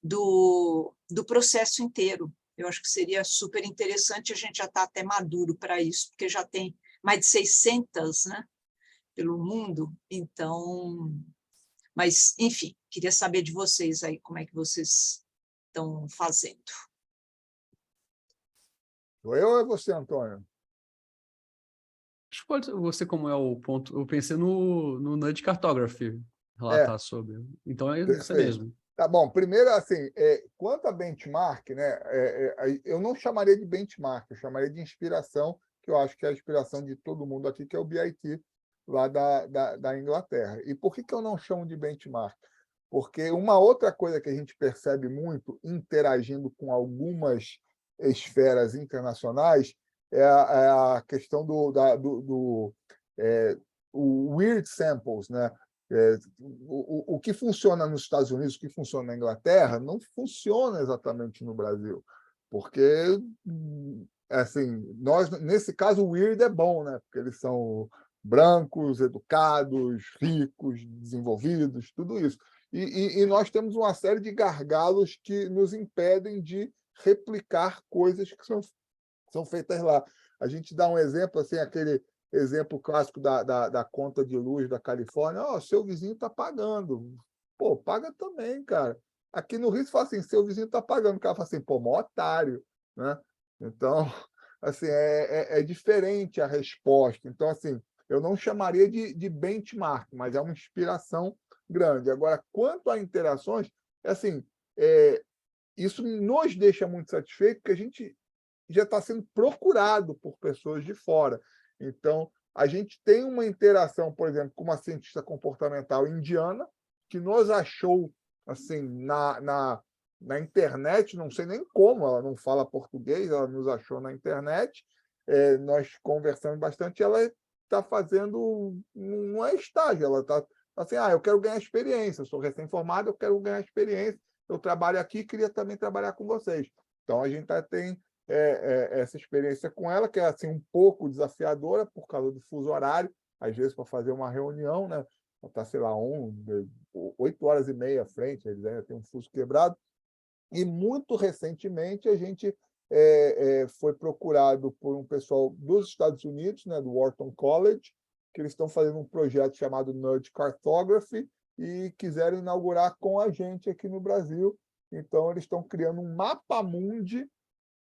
H: do processo inteiro. Eu acho que seria super interessante, a gente já está até maduro para isso, porque já tem mais de 600, né, pelo mundo, então... Mas, enfim, queria saber de vocês aí, como é que vocês estão fazendo.
B: Sou eu ou é você, Antônio?
E: Acho que pode ser você, como é o ponto. Eu pensei no Nudge Cartography relatar sobre. Então é você mesmo.
B: Tá bom. Primeiro, assim, quanto a benchmark, né, eu não chamaria de benchmark, eu chamaria de inspiração, que eu acho que é a inspiração de todo mundo aqui, que é o BIT, lá da Inglaterra. E por que eu não chamo de benchmark? Porque uma outra coisa que a gente percebe muito interagindo com algumas esferas internacionais é a questão o weird samples, né? O que funciona nos Estados Unidos, o que funciona na Inglaterra, não funciona exatamente no Brasil, porque assim, nós nesse caso o weird é bom, né? Porque eles são brancos, educados, ricos, desenvolvidos, tudo isso. E nós temos uma série de gargalos que nos impedem de replicar coisas que são feitas lá. A gente dá um exemplo, assim, aquele exemplo clássico da conta de luz da Califórnia. Seu vizinho está pagando. Pô, paga também, cara. Aqui no Rio, você fala assim, seu vizinho está pagando. O cara fala assim, pô, mó otário, né? Então, assim, é diferente a resposta. Então, assim, eu não chamaria de benchmark, mas é uma inspiração grande. Agora, quanto a interações, assim, isso nos deixa muito satisfeito, porque a gente já está sendo procurado por pessoas de fora. Então, a gente tem uma interação, por exemplo, com uma cientista comportamental indiana, que nos achou assim na internet, não sei nem como, ela não fala português, ela nos achou na internet, nós conversamos bastante, ela está fazendo, não é estágio, ela está assim, eu quero ganhar experiência, eu sou recém-formado, eu quero ganhar experiência, eu trabalho aqui, queria também trabalhar com vocês. Então, a gente tem essa experiência com ela, que é assim, um pouco desafiadora por causa do fuso horário, às vezes para fazer uma reunião, né? Está, sei lá, 8 horas e meia à frente, eles ainda têm um fuso quebrado. E muito recentemente a gente foi procurado por um pessoal dos Estados Unidos, né, do Wharton College, que eles estão fazendo um projeto chamado Nudge Cartography e quiseram inaugurar com a gente aqui no Brasil. Então, eles estão criando um mapa-mundi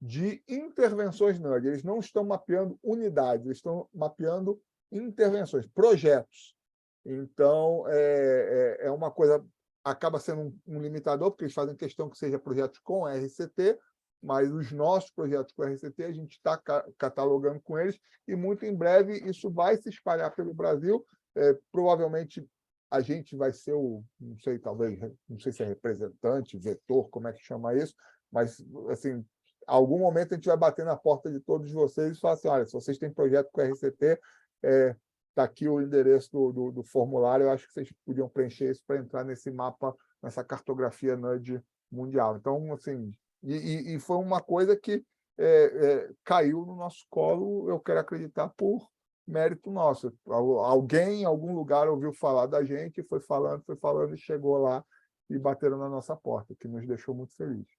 B: de intervenções nudge. Eles não estão mapeando unidades, eles estão mapeando intervenções, projetos. Então, é uma coisa, acaba sendo um limitador, porque eles fazem questão que seja projetos com RCT, mas os nossos projetos com RCT a gente está catalogando com eles e muito em breve isso vai se espalhar pelo Brasil. Provavelmente a gente vai ser não sei, talvez, não sei se é representante, vetor, como é que chama isso, mas assim, algum momento a gente vai bater na porta de todos vocês e falar assim, olha, se vocês têm projeto com RCT, está aqui o endereço do formulário, eu acho que vocês podiam preencher isso para entrar nesse mapa, nessa cartografia nudge mundial. Então, assim, e foi uma coisa que caiu no nosso colo, eu quero acreditar, por mérito nosso. Alguém em algum lugar ouviu falar da gente, foi falando e chegou lá e bateram na nossa porta, que nos deixou muito felizes.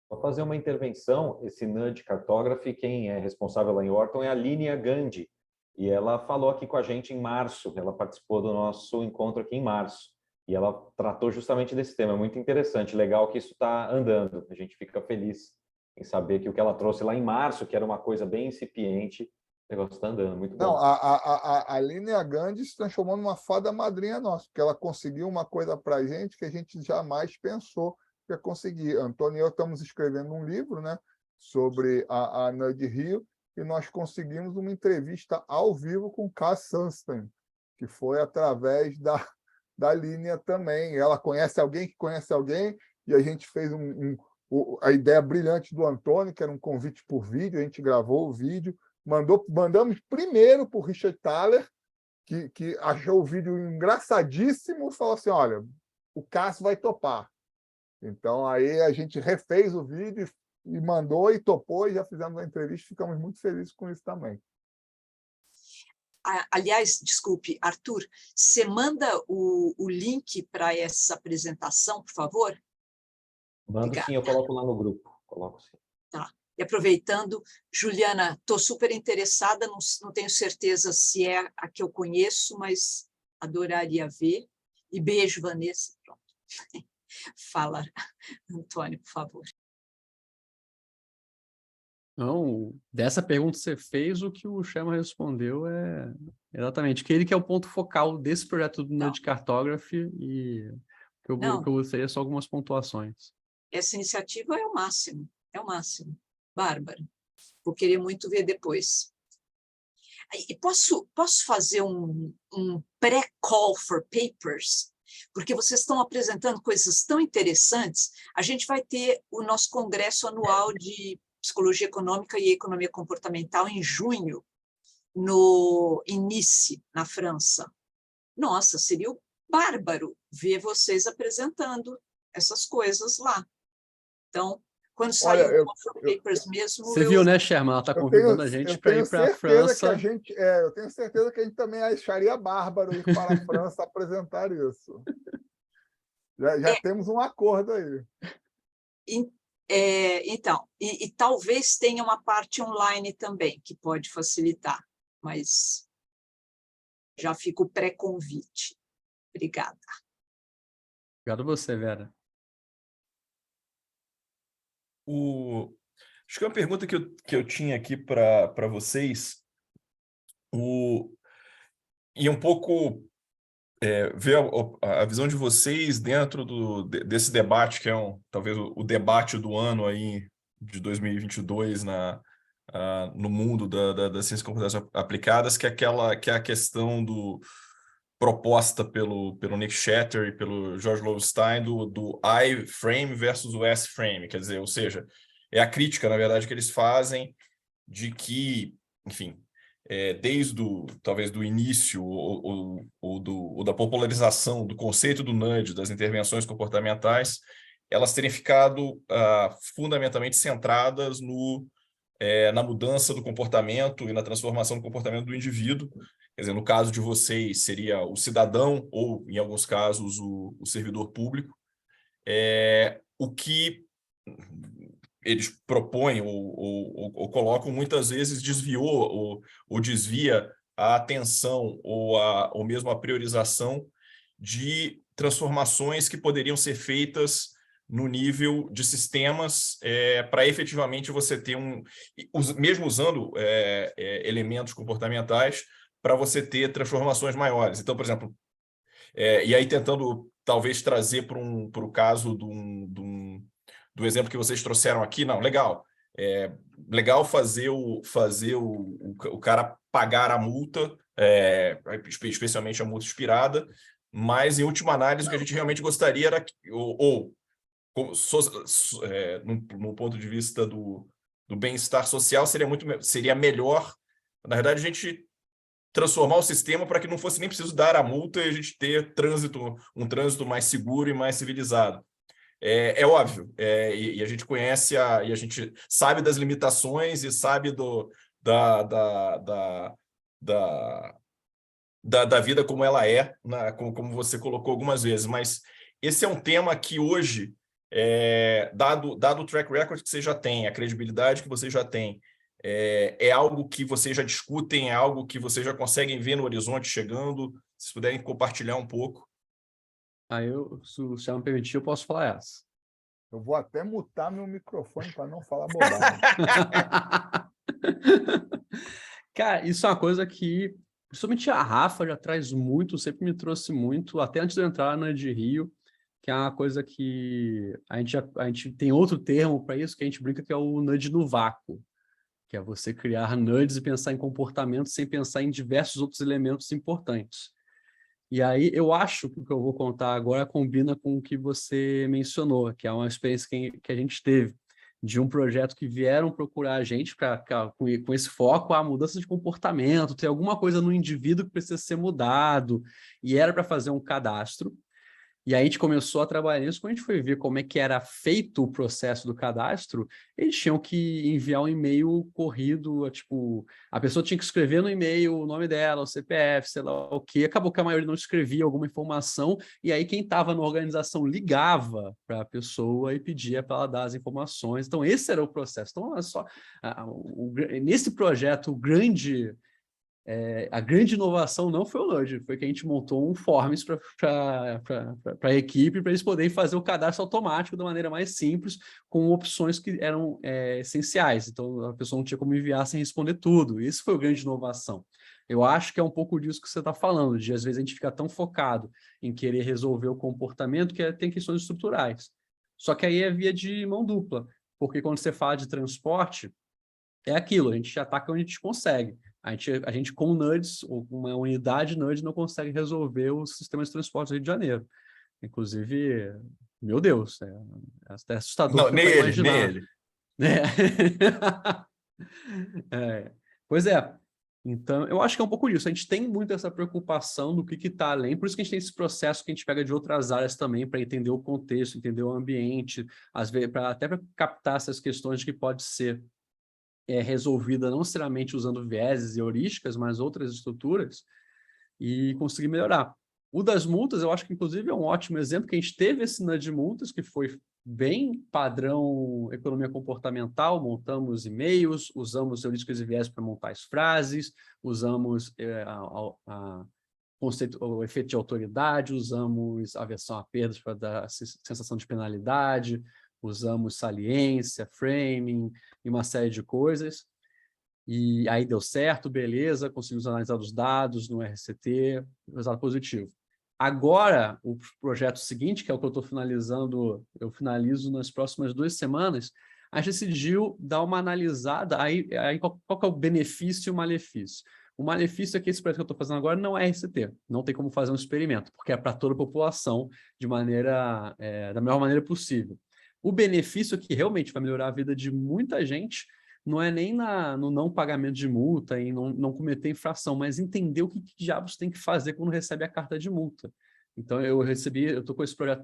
A: Vou fazer uma intervenção, esse Nudge Cartography, quem é responsável lá em Wharton é a Línia Gandhi, e ela falou aqui com a gente em março, ela participou do nosso encontro aqui em março, e ela tratou justamente desse tema, é muito interessante, legal que isso está andando, a gente fica feliz em saber que o que ela trouxe lá em março, que era uma coisa bem incipiente, o negócio está andando, muito bom.
B: Não, a Línia Gandhi se transformou numa fada madrinha nossa, porque ela conseguiu uma coisa para a gente que a gente jamais pensou que ia conseguir. Antônio e eu estamos escrevendo um livro, né, sobre a Nudge Rio, e nós conseguimos uma entrevista ao vivo com Cass Sunstein, que foi através da Línia também. Ela conhece alguém que conhece alguém, e a gente fez a ideia brilhante do Antônio, que era um convite por vídeo, a gente gravou o vídeo, mandamos primeiro para o Richard Thaler, que achou o vídeo engraçadíssimo, e falou assim, olha, o Cássio vai topar. Então, aí a gente refez o vídeo e mandou e topou, e já fizemos a entrevista, ficamos muito felizes com isso também.
H: Aliás, desculpe, Arthur, você manda o link para essa apresentação, por favor?
A: Mando. Obrigada. Sim, eu coloco lá no grupo. Coloco sim.
H: Tá. E aproveitando, Juliana, estou super interessada, não tenho certeza se é a que eu conheço, mas adoraria ver. E beijo, Vanessa. Pronto. Fala, Antônio, por favor.
E: Não, dessa pergunta que você fez, o que o Sherman respondeu é exatamente que ele que é o ponto focal desse projeto do Nudge Cartography, e que eu gostaria só algumas pontuações.
H: Essa iniciativa é o máximo, Bárbara. Vou querer muito ver depois. E posso fazer um pré-call for papers? porque vocês estão apresentando coisas tão interessantes. A gente vai ter o nosso congresso anual de Psicologia Econômica e Economia Comportamental em junho, em Nice, na França. Nossa, seria bárbaro ver vocês apresentando essas coisas lá. Então, quando sair o Control Papers mesmo...
E: Você viu, né, Sherman? Ela está convidando a gente para ir para a França.
B: Eu tenho certeza que a gente também acharia bárbaro ir para a França apresentar isso. Já temos um acordo aí.
H: Então, e talvez tenha uma parte online também, que pode facilitar, mas já fica o pré-convite. Obrigada.
E: Obrigado a você, Vera.
D: Acho que é uma pergunta que eu tinha aqui para vocês, e um pouco ver a visão de vocês dentro desse debate, que é talvez o debate do ano aí, de 2022 no mundo das ciências computacionais aplicadas, que é a questão proposta pelo Nick Shatter e pelo George Lowenstein do I-frame versus o S-frame, quer dizer, ou seja, é a crítica, na verdade, que eles fazem de que, enfim, desde talvez do início ou da popularização do conceito do nudge, das intervenções comportamentais, elas terem ficado fundamentalmente centradas na mudança do comportamento e na transformação do comportamento do indivíduo. Quer dizer, no caso de vocês, seria o cidadão ou, em alguns casos, o servidor público. O que eles propõem ou colocam, muitas vezes, desviou ou desvia a atenção ou mesmo a priorização de transformações que poderiam ser feitas no nível de sistemas para efetivamente você ter mesmo usando elementos comportamentais, para você ter transformações maiores. Então, por exemplo, e aí tentando talvez trazer para o caso do exemplo que vocês trouxeram aqui, não, legal. Legal fazer o cara pagar a multa, especialmente a multa expirada, mas, em última análise, o que a gente realmente gostaria era, no ponto de vista do bem-estar social, seria melhor, na verdade, a gente transformar o sistema para que não fosse nem preciso dar a multa e a gente ter um trânsito mais seguro e mais civilizado. É óbvio, e a gente conhece, e a gente sabe das limitações e sabe da vida como ela é, como você colocou algumas vezes, mas esse é um tema que hoje, dado o track record que você já tem, a credibilidade que você já tem, é algo que vocês já discutem, é algo que vocês já conseguem ver no horizonte chegando, se puderem compartilhar um pouco.
E: Se o senhor me permitir, eu posso falar essa.
B: Eu vou até mutar meu microfone para não falar bobagem.
E: Cara, isso é uma coisa que, principalmente a Rafa já traz muito, sempre me trouxe muito, até antes de eu entrar na de Rio, que é uma coisa que a gente tem outro termo para isso, que a gente brinca, que é o nudge no vácuo, que é você criar nudges e pensar em comportamento sem pensar em diversos outros elementos importantes. E aí eu acho que o que eu vou contar agora combina com o que você mencionou, que é uma experiência que a gente teve, de um projeto que vieram procurar a gente com esse foco, a mudança de comportamento, ter alguma coisa no indivíduo que precisa ser mudado, e era para fazer um cadastro. E aí a gente começou a trabalhar nisso. Quando a gente foi ver como é que era feito o processo do cadastro, eles tinham que enviar um e-mail corrido, tipo, a pessoa tinha que escrever no e-mail o nome dela, o CPF, sei lá o quê. Acabou que a maioria não escrevia alguma informação, e aí quem estava na organização ligava para a pessoa e pedia para ela dar as informações. Então esse era o processo. Então, olha só, nesse projeto, a grande inovação não foi o Nudge, foi que a gente montou um Forms para a equipe, para eles poderem fazer o cadastro automático da maneira mais simples, com opções que eram essenciais. Então, a pessoa não tinha como enviar sem responder tudo. Isso foi a grande inovação. Eu acho que é um pouco disso que você está falando, de às vezes a gente fica tão focado em querer resolver o comportamento que tem questões estruturais. Só que aí é via de mão dupla, porque quando você fala de transporte, é aquilo, a gente ataca onde a gente consegue. A gente com NUDs, ou com uma unidade NUD, não consegue resolver o sistema de transporte do Rio de Janeiro. Inclusive, meu Deus, é até assustador.
D: Não, nem
E: tentar
D: ele,
E: imaginar.
D: nem ele.
E: Pois é. Então, eu acho que é um pouco isso. A gente tem muito essa preocupação do que está além, por isso que a gente tem esse processo que a gente pega de outras áreas também, para entender o contexto, entender o ambiente, às vezes, até para captar essas questões que pode ser resolvida não necessariamente usando vieses e heurísticas, mas outras estruturas, e conseguir melhorar. O das multas, eu acho que, inclusive, é um ótimo exemplo, que a gente teve esse NUD de multas, que foi bem padrão economia comportamental, montamos e-mails, usamos heurísticas e viés para montar as frases, usamos o efeito de autoridade, usamos aversão a perdas para dar sensação de penalidade, usamos saliência, framing e uma série de coisas. E aí deu certo, beleza, conseguimos analisar os dados no RCT, resultado positivo. Agora, o projeto seguinte, que é o que eu estou finalizando, eu finalizo nas próximas 2 semanas, a gente decidiu dar uma analisada, aí qual que é o benefício e o malefício? O malefício é que esse projeto que eu estou fazendo agora não é RCT, não tem como fazer um experimento, porque é para toda a população da melhor maneira possível. O benefício é que realmente vai melhorar a vida de muita gente, não é nem no não pagamento de multa e não cometer infração, mas entender o que diabos tem que fazer quando recebe a carta de multa. Então, eu estou com esse projeto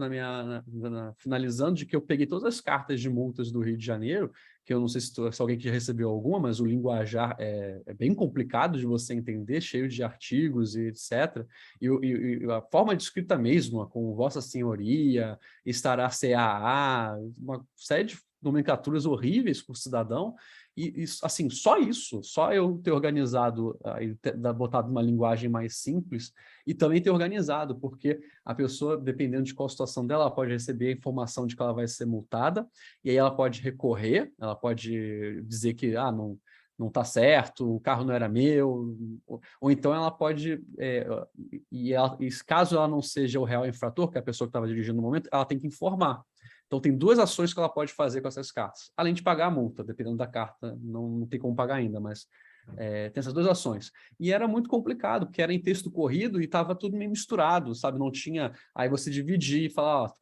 E: finalizando, de que eu peguei todas as cartas de multas do Rio de Janeiro, que eu não sei se alguém já recebeu alguma, mas o linguajar é bem complicado de você entender, cheio de artigos e etc. E a forma de escrita mesmo, com Vossa Senhoria, estará CAA, uma série de nomenclaturas horríveis para o cidadão, e assim, só eu ter organizado, botado uma linguagem mais simples, e também ter organizado, porque a pessoa, dependendo de qual situação dela, ela pode receber a informação de que ela vai ser multada, e aí ela pode recorrer, ela pode dizer que não está certo, o carro não era meu, ou então ela pode, caso ela não seja o real infrator, que é a pessoa que estava dirigindo no momento, ela tem que informar. Então, tem 2 ações que ela pode fazer com essas cartas, além de pagar a multa, dependendo da carta, não tem como pagar ainda, mas tem essas 2 ações. E era muito complicado, porque era em texto corrido e estava tudo meio misturado, sabe? Não tinha... Aí você dividir e falar,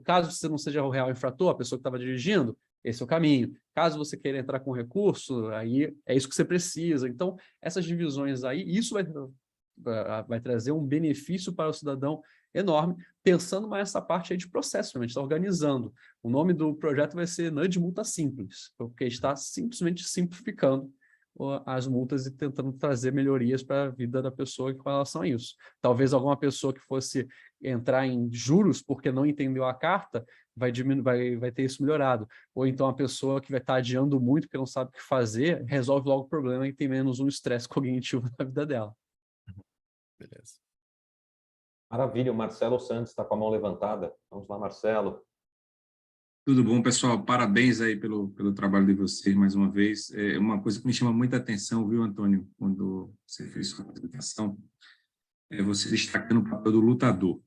E: caso você não seja o real infrator, a pessoa que estava dirigindo, esse é o caminho. Caso você queira entrar com recurso, aí é isso que você precisa. Então, essas divisões aí, isso vai trazer um benefício para o cidadão enorme, pensando mais nessa parte aí de processo, a gente está organizando. O nome do projeto vai ser NUD Multa Simples, porque está simplesmente simplificando as multas e tentando trazer melhorias para a vida da pessoa com relação a isso. Talvez alguma pessoa que fosse entrar em juros porque não entendeu a carta, vai ter isso melhorado. Ou então a pessoa que vai estar adiando muito porque não sabe o que fazer, resolve logo o problema e tem menos um estresse cognitivo na vida dela.
D: Beleza.
A: Maravilha, o Marcelo Santos está com a mão levantada. Vamos lá, Marcelo.
I: Tudo bom, pessoal? Parabéns aí pelo trabalho de vocês, mais uma vez. É uma coisa que me chama muita atenção, viu, Antônio, quando você fez sua apresentação, é você destacando o papel do lutador.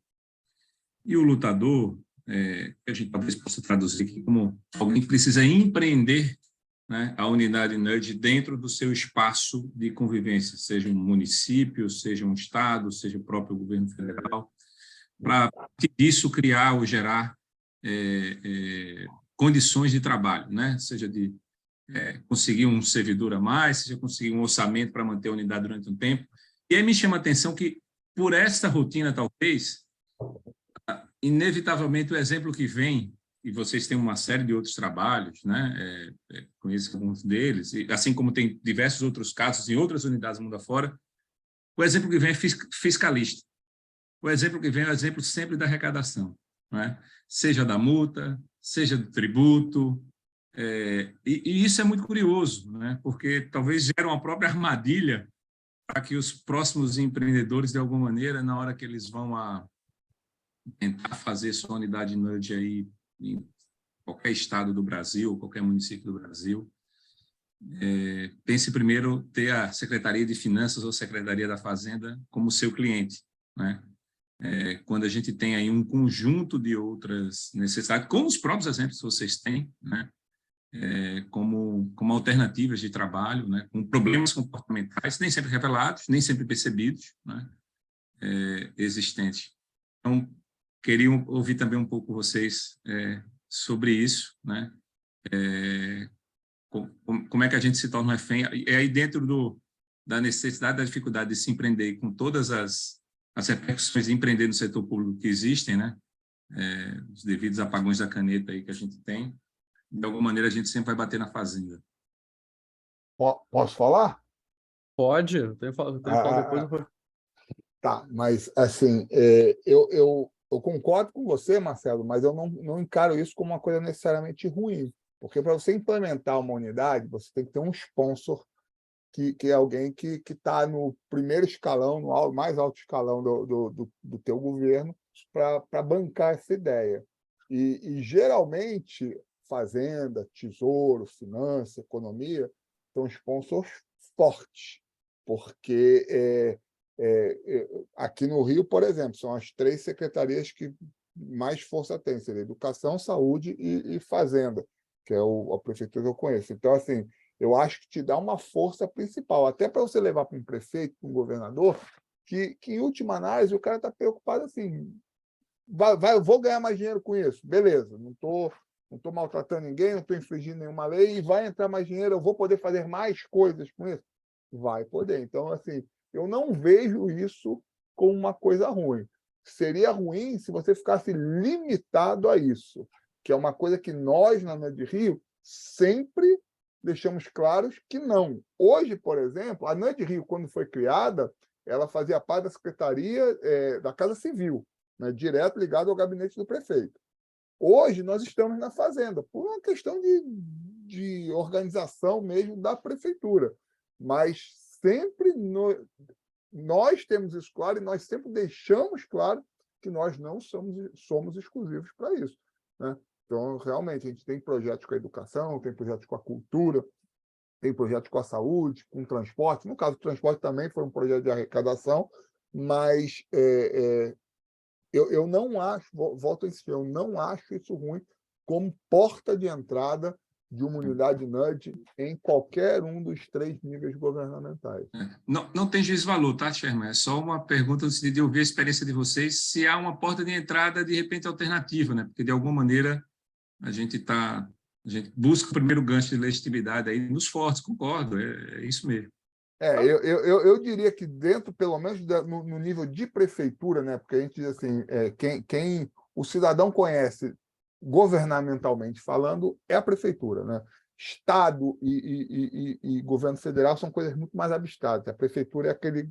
I: E o lutador, a gente talvez possa traduzir aqui como alguém que precisa empreender, né, a unidade NUD dentro do seu espaço de convivência, seja um município, seja um estado, seja o próprio governo federal, para isso criar ou gerar condições de trabalho, né? Seja de conseguir um servidor a mais, seja conseguir um orçamento para manter a unidade durante um tempo. E aí me chama a atenção que, por esta rotina, talvez, inevitavelmente o exemplo que vem, e vocês têm uma série de outros trabalhos, né? Conheço alguns deles, e assim como tem diversos outros casos em outras unidades do mundo afora, o exemplo que vem é fiscalista. O exemplo que vem é o exemplo sempre da arrecadação, né? Seja da multa, seja do tributo, e isso é muito curioso, né? Porque talvez gera uma própria armadilha para que os próximos empreendedores, de alguma maneira, na hora que eles vão tentar fazer sua unidade NUD aí em qualquer estado do Brasil, qualquer município do Brasil, pense primeiro ter a Secretaria de Finanças ou Secretaria da Fazenda como seu cliente, né? Quando a gente tem aí um conjunto de outras necessidades, como os próprios exemplos que vocês têm, né? como alternativas de trabalho, né, com problemas comportamentais, nem sempre revelados, nem sempre percebidos, né, existentes. Então, queria ouvir também um pouco vocês sobre isso, né, como é que a gente se torna um refém, e aí dentro da necessidade, da dificuldade de se empreender, com todas as repercussões de empreender no setor público que existem, né, os devidos apagões da caneta aí que a gente tem, de alguma maneira a gente sempre vai bater na fazenda.
B: Posso falar?
E: Pode, eu tenho que falar depois.
B: Tá, mas assim, eu concordo com você, Marcelo, mas eu não encaro isso como uma coisa necessariamente ruim, porque para você implementar uma unidade, você tem que ter um sponsor, que é alguém que está no primeiro escalão, no mais alto escalão do teu governo, para bancar essa ideia. E geralmente, Fazenda, Tesouro, Finança, Economia, são sponsors fortes, porque aqui no Rio, por exemplo, são as 3 secretarias que mais força tem, seria Educação, Saúde e Fazenda, que é a prefeitura que eu conheço. Então, assim, eu acho que te dá uma força principal, até para você levar para um prefeito, para um governador, que em última análise, o cara está preocupado assim, eu vou ganhar mais dinheiro com isso, beleza, não estou maltratando ninguém, não estou infringindo nenhuma lei, e vai entrar mais dinheiro, eu vou poder fazer mais coisas com isso? Vai poder. Então, assim, eu não vejo isso como uma coisa ruim. Seria ruim se você ficasse limitado a isso, que é uma coisa que nós, na NUD Rio, sempre deixamos claros que não. Hoje, por exemplo, a NUD Rio, quando foi criada, ela fazia parte da Secretaria da Casa Civil, né, direto ligado ao gabinete do prefeito. Hoje, nós estamos na Fazenda, por uma questão de organização mesmo da prefeitura. Mas sempre nós temos isso claro e nós sempre deixamos claro que nós não somos exclusivos para isso, né? Então, realmente, a gente tem projetos com a educação, tem projetos com a cultura, tem projetos com a saúde, com o transporte. No caso do transporte também foi um projeto de arrecadação, mas eu não acho, volto a insistir, eu não acho isso ruim como porta de entrada de uma unidade NUD em qualquer um dos 3 níveis governamentais.
I: Não tem juízo de valor, tá, Sherman? É só uma pergunta no sentido de ouvir a experiência de vocês, se há uma porta de entrada, de repente, alternativa, né? Porque, de alguma maneira, a gente busca o primeiro gancho de legitimidade aí nos fortes, concordo, é isso mesmo.
B: Eu diria que dentro, pelo menos no nível de prefeitura, né? Porque a gente diz assim, quem o cidadão conhece governamentalmente falando é a prefeitura, né? Estado e governo federal são coisas muito mais abstratas. A prefeitura é aquele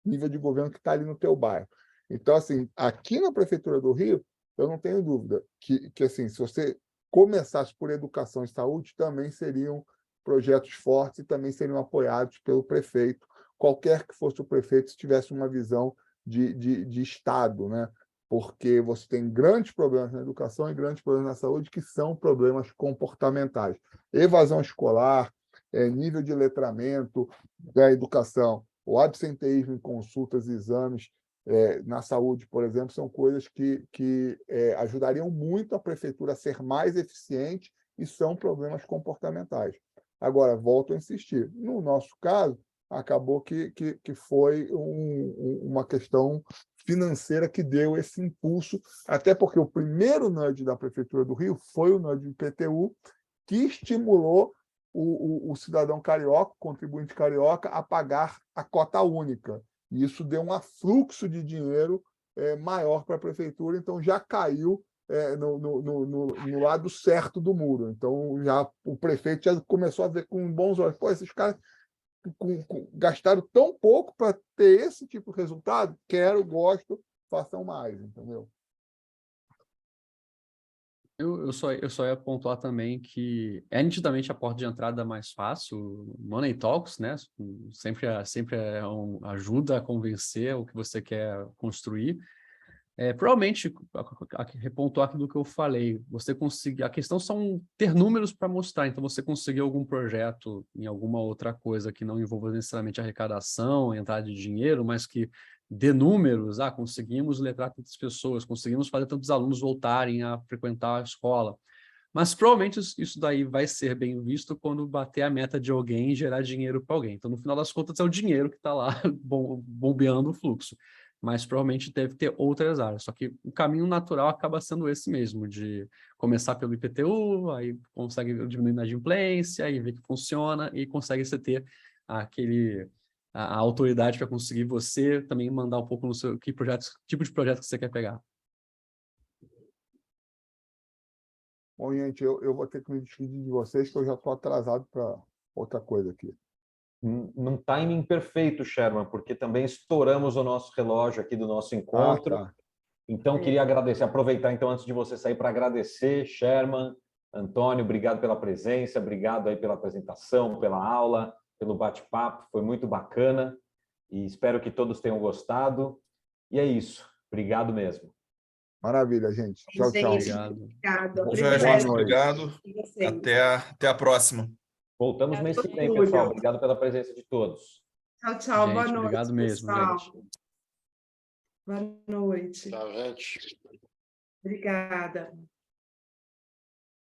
B: nível de governo que está ali no teu bairro. Então, assim, aqui na prefeitura do Rio, eu não tenho dúvida que assim, se você começasse por educação e saúde, também seriam projetos fortes e também seriam apoiados pelo prefeito, qualquer que fosse o prefeito, se tivesse uma visão de Estado, né? Porque você tem grandes problemas na educação e grandes problemas na saúde, que são problemas comportamentais. Evasão escolar, nível de letramento da educação, o absenteísmo em consultas e exames na saúde, por exemplo, são coisas que ajudariam muito a prefeitura a ser mais eficiente e são problemas comportamentais. Agora, volto a insistir, no nosso caso, acabou que foi uma questão financeira que deu esse impulso, até porque o primeiro NUD da Prefeitura do Rio foi o NUD do IPTU, que estimulou o cidadão carioca, o contribuinte carioca, a pagar a cota única. E isso deu um afluxo de dinheiro maior para a Prefeitura, então já caiu no lado certo do muro. Então, o prefeito já começou a ver com bons olhos. Pô, esses caras gastaram tão pouco para ter esse tipo de resultado? Gosto, façam mais, entendeu?
E: Eu só ia pontuar também que nitidamente a porta de entrada mais fácil, Money Talks, né? Sempre ajuda a convencer o que você quer construir. Provavelmente, repontuar aquilo que eu falei, você conseguir... A questão são ter números para mostrar, então você conseguir algum projeto em alguma outra coisa que não envolva necessariamente arrecadação, entrada de dinheiro, mas que dê números, conseguimos letrar tantas pessoas, conseguimos fazer tantos alunos voltarem a frequentar a escola. Mas provavelmente isso daí vai ser bem visto quando bater a meta de alguém e gerar dinheiro para alguém. Então, no final das contas, é o dinheiro que está lá bombeando o fluxo. Mas provavelmente deve ter outras áreas. Só que o caminho natural acaba sendo esse mesmo, de começar pelo IPTU, aí consegue diminuir a inadimplência, aí ver que funciona e consegue você ter a autoridade para conseguir você também mandar um pouco no seu tipo de projeto que você quer pegar.
B: Bom, gente, eu vou ter que me despedir de vocês, que eu já estou atrasado para outra coisa aqui.
A: Num timing perfeito, Sherman, porque também estouramos o nosso relógio aqui do nosso encontro.
B: Tá.
A: Então, queria agradecer, aproveitar então antes de você sair para agradecer, Sherman, Antônio, obrigado pela presença, obrigado aí pela apresentação, pela aula, pelo bate-papo, foi muito bacana e espero que todos tenham gostado. E é isso, obrigado mesmo.
B: Maravilha, gente. Tchau, tchau.
C: Obrigada.
D: Bom, gente, obrigado. Até a próxima.
A: Voltamos mês que vem, pessoal. Obrigado pela presença de todos.
C: Tchau, tchau.
E: Gente,
C: Boa noite.
E: obrigado mesmo,
C: pessoal.
E: gente.
C: Boa noite.
G: Tá, gente.
C: Obrigada.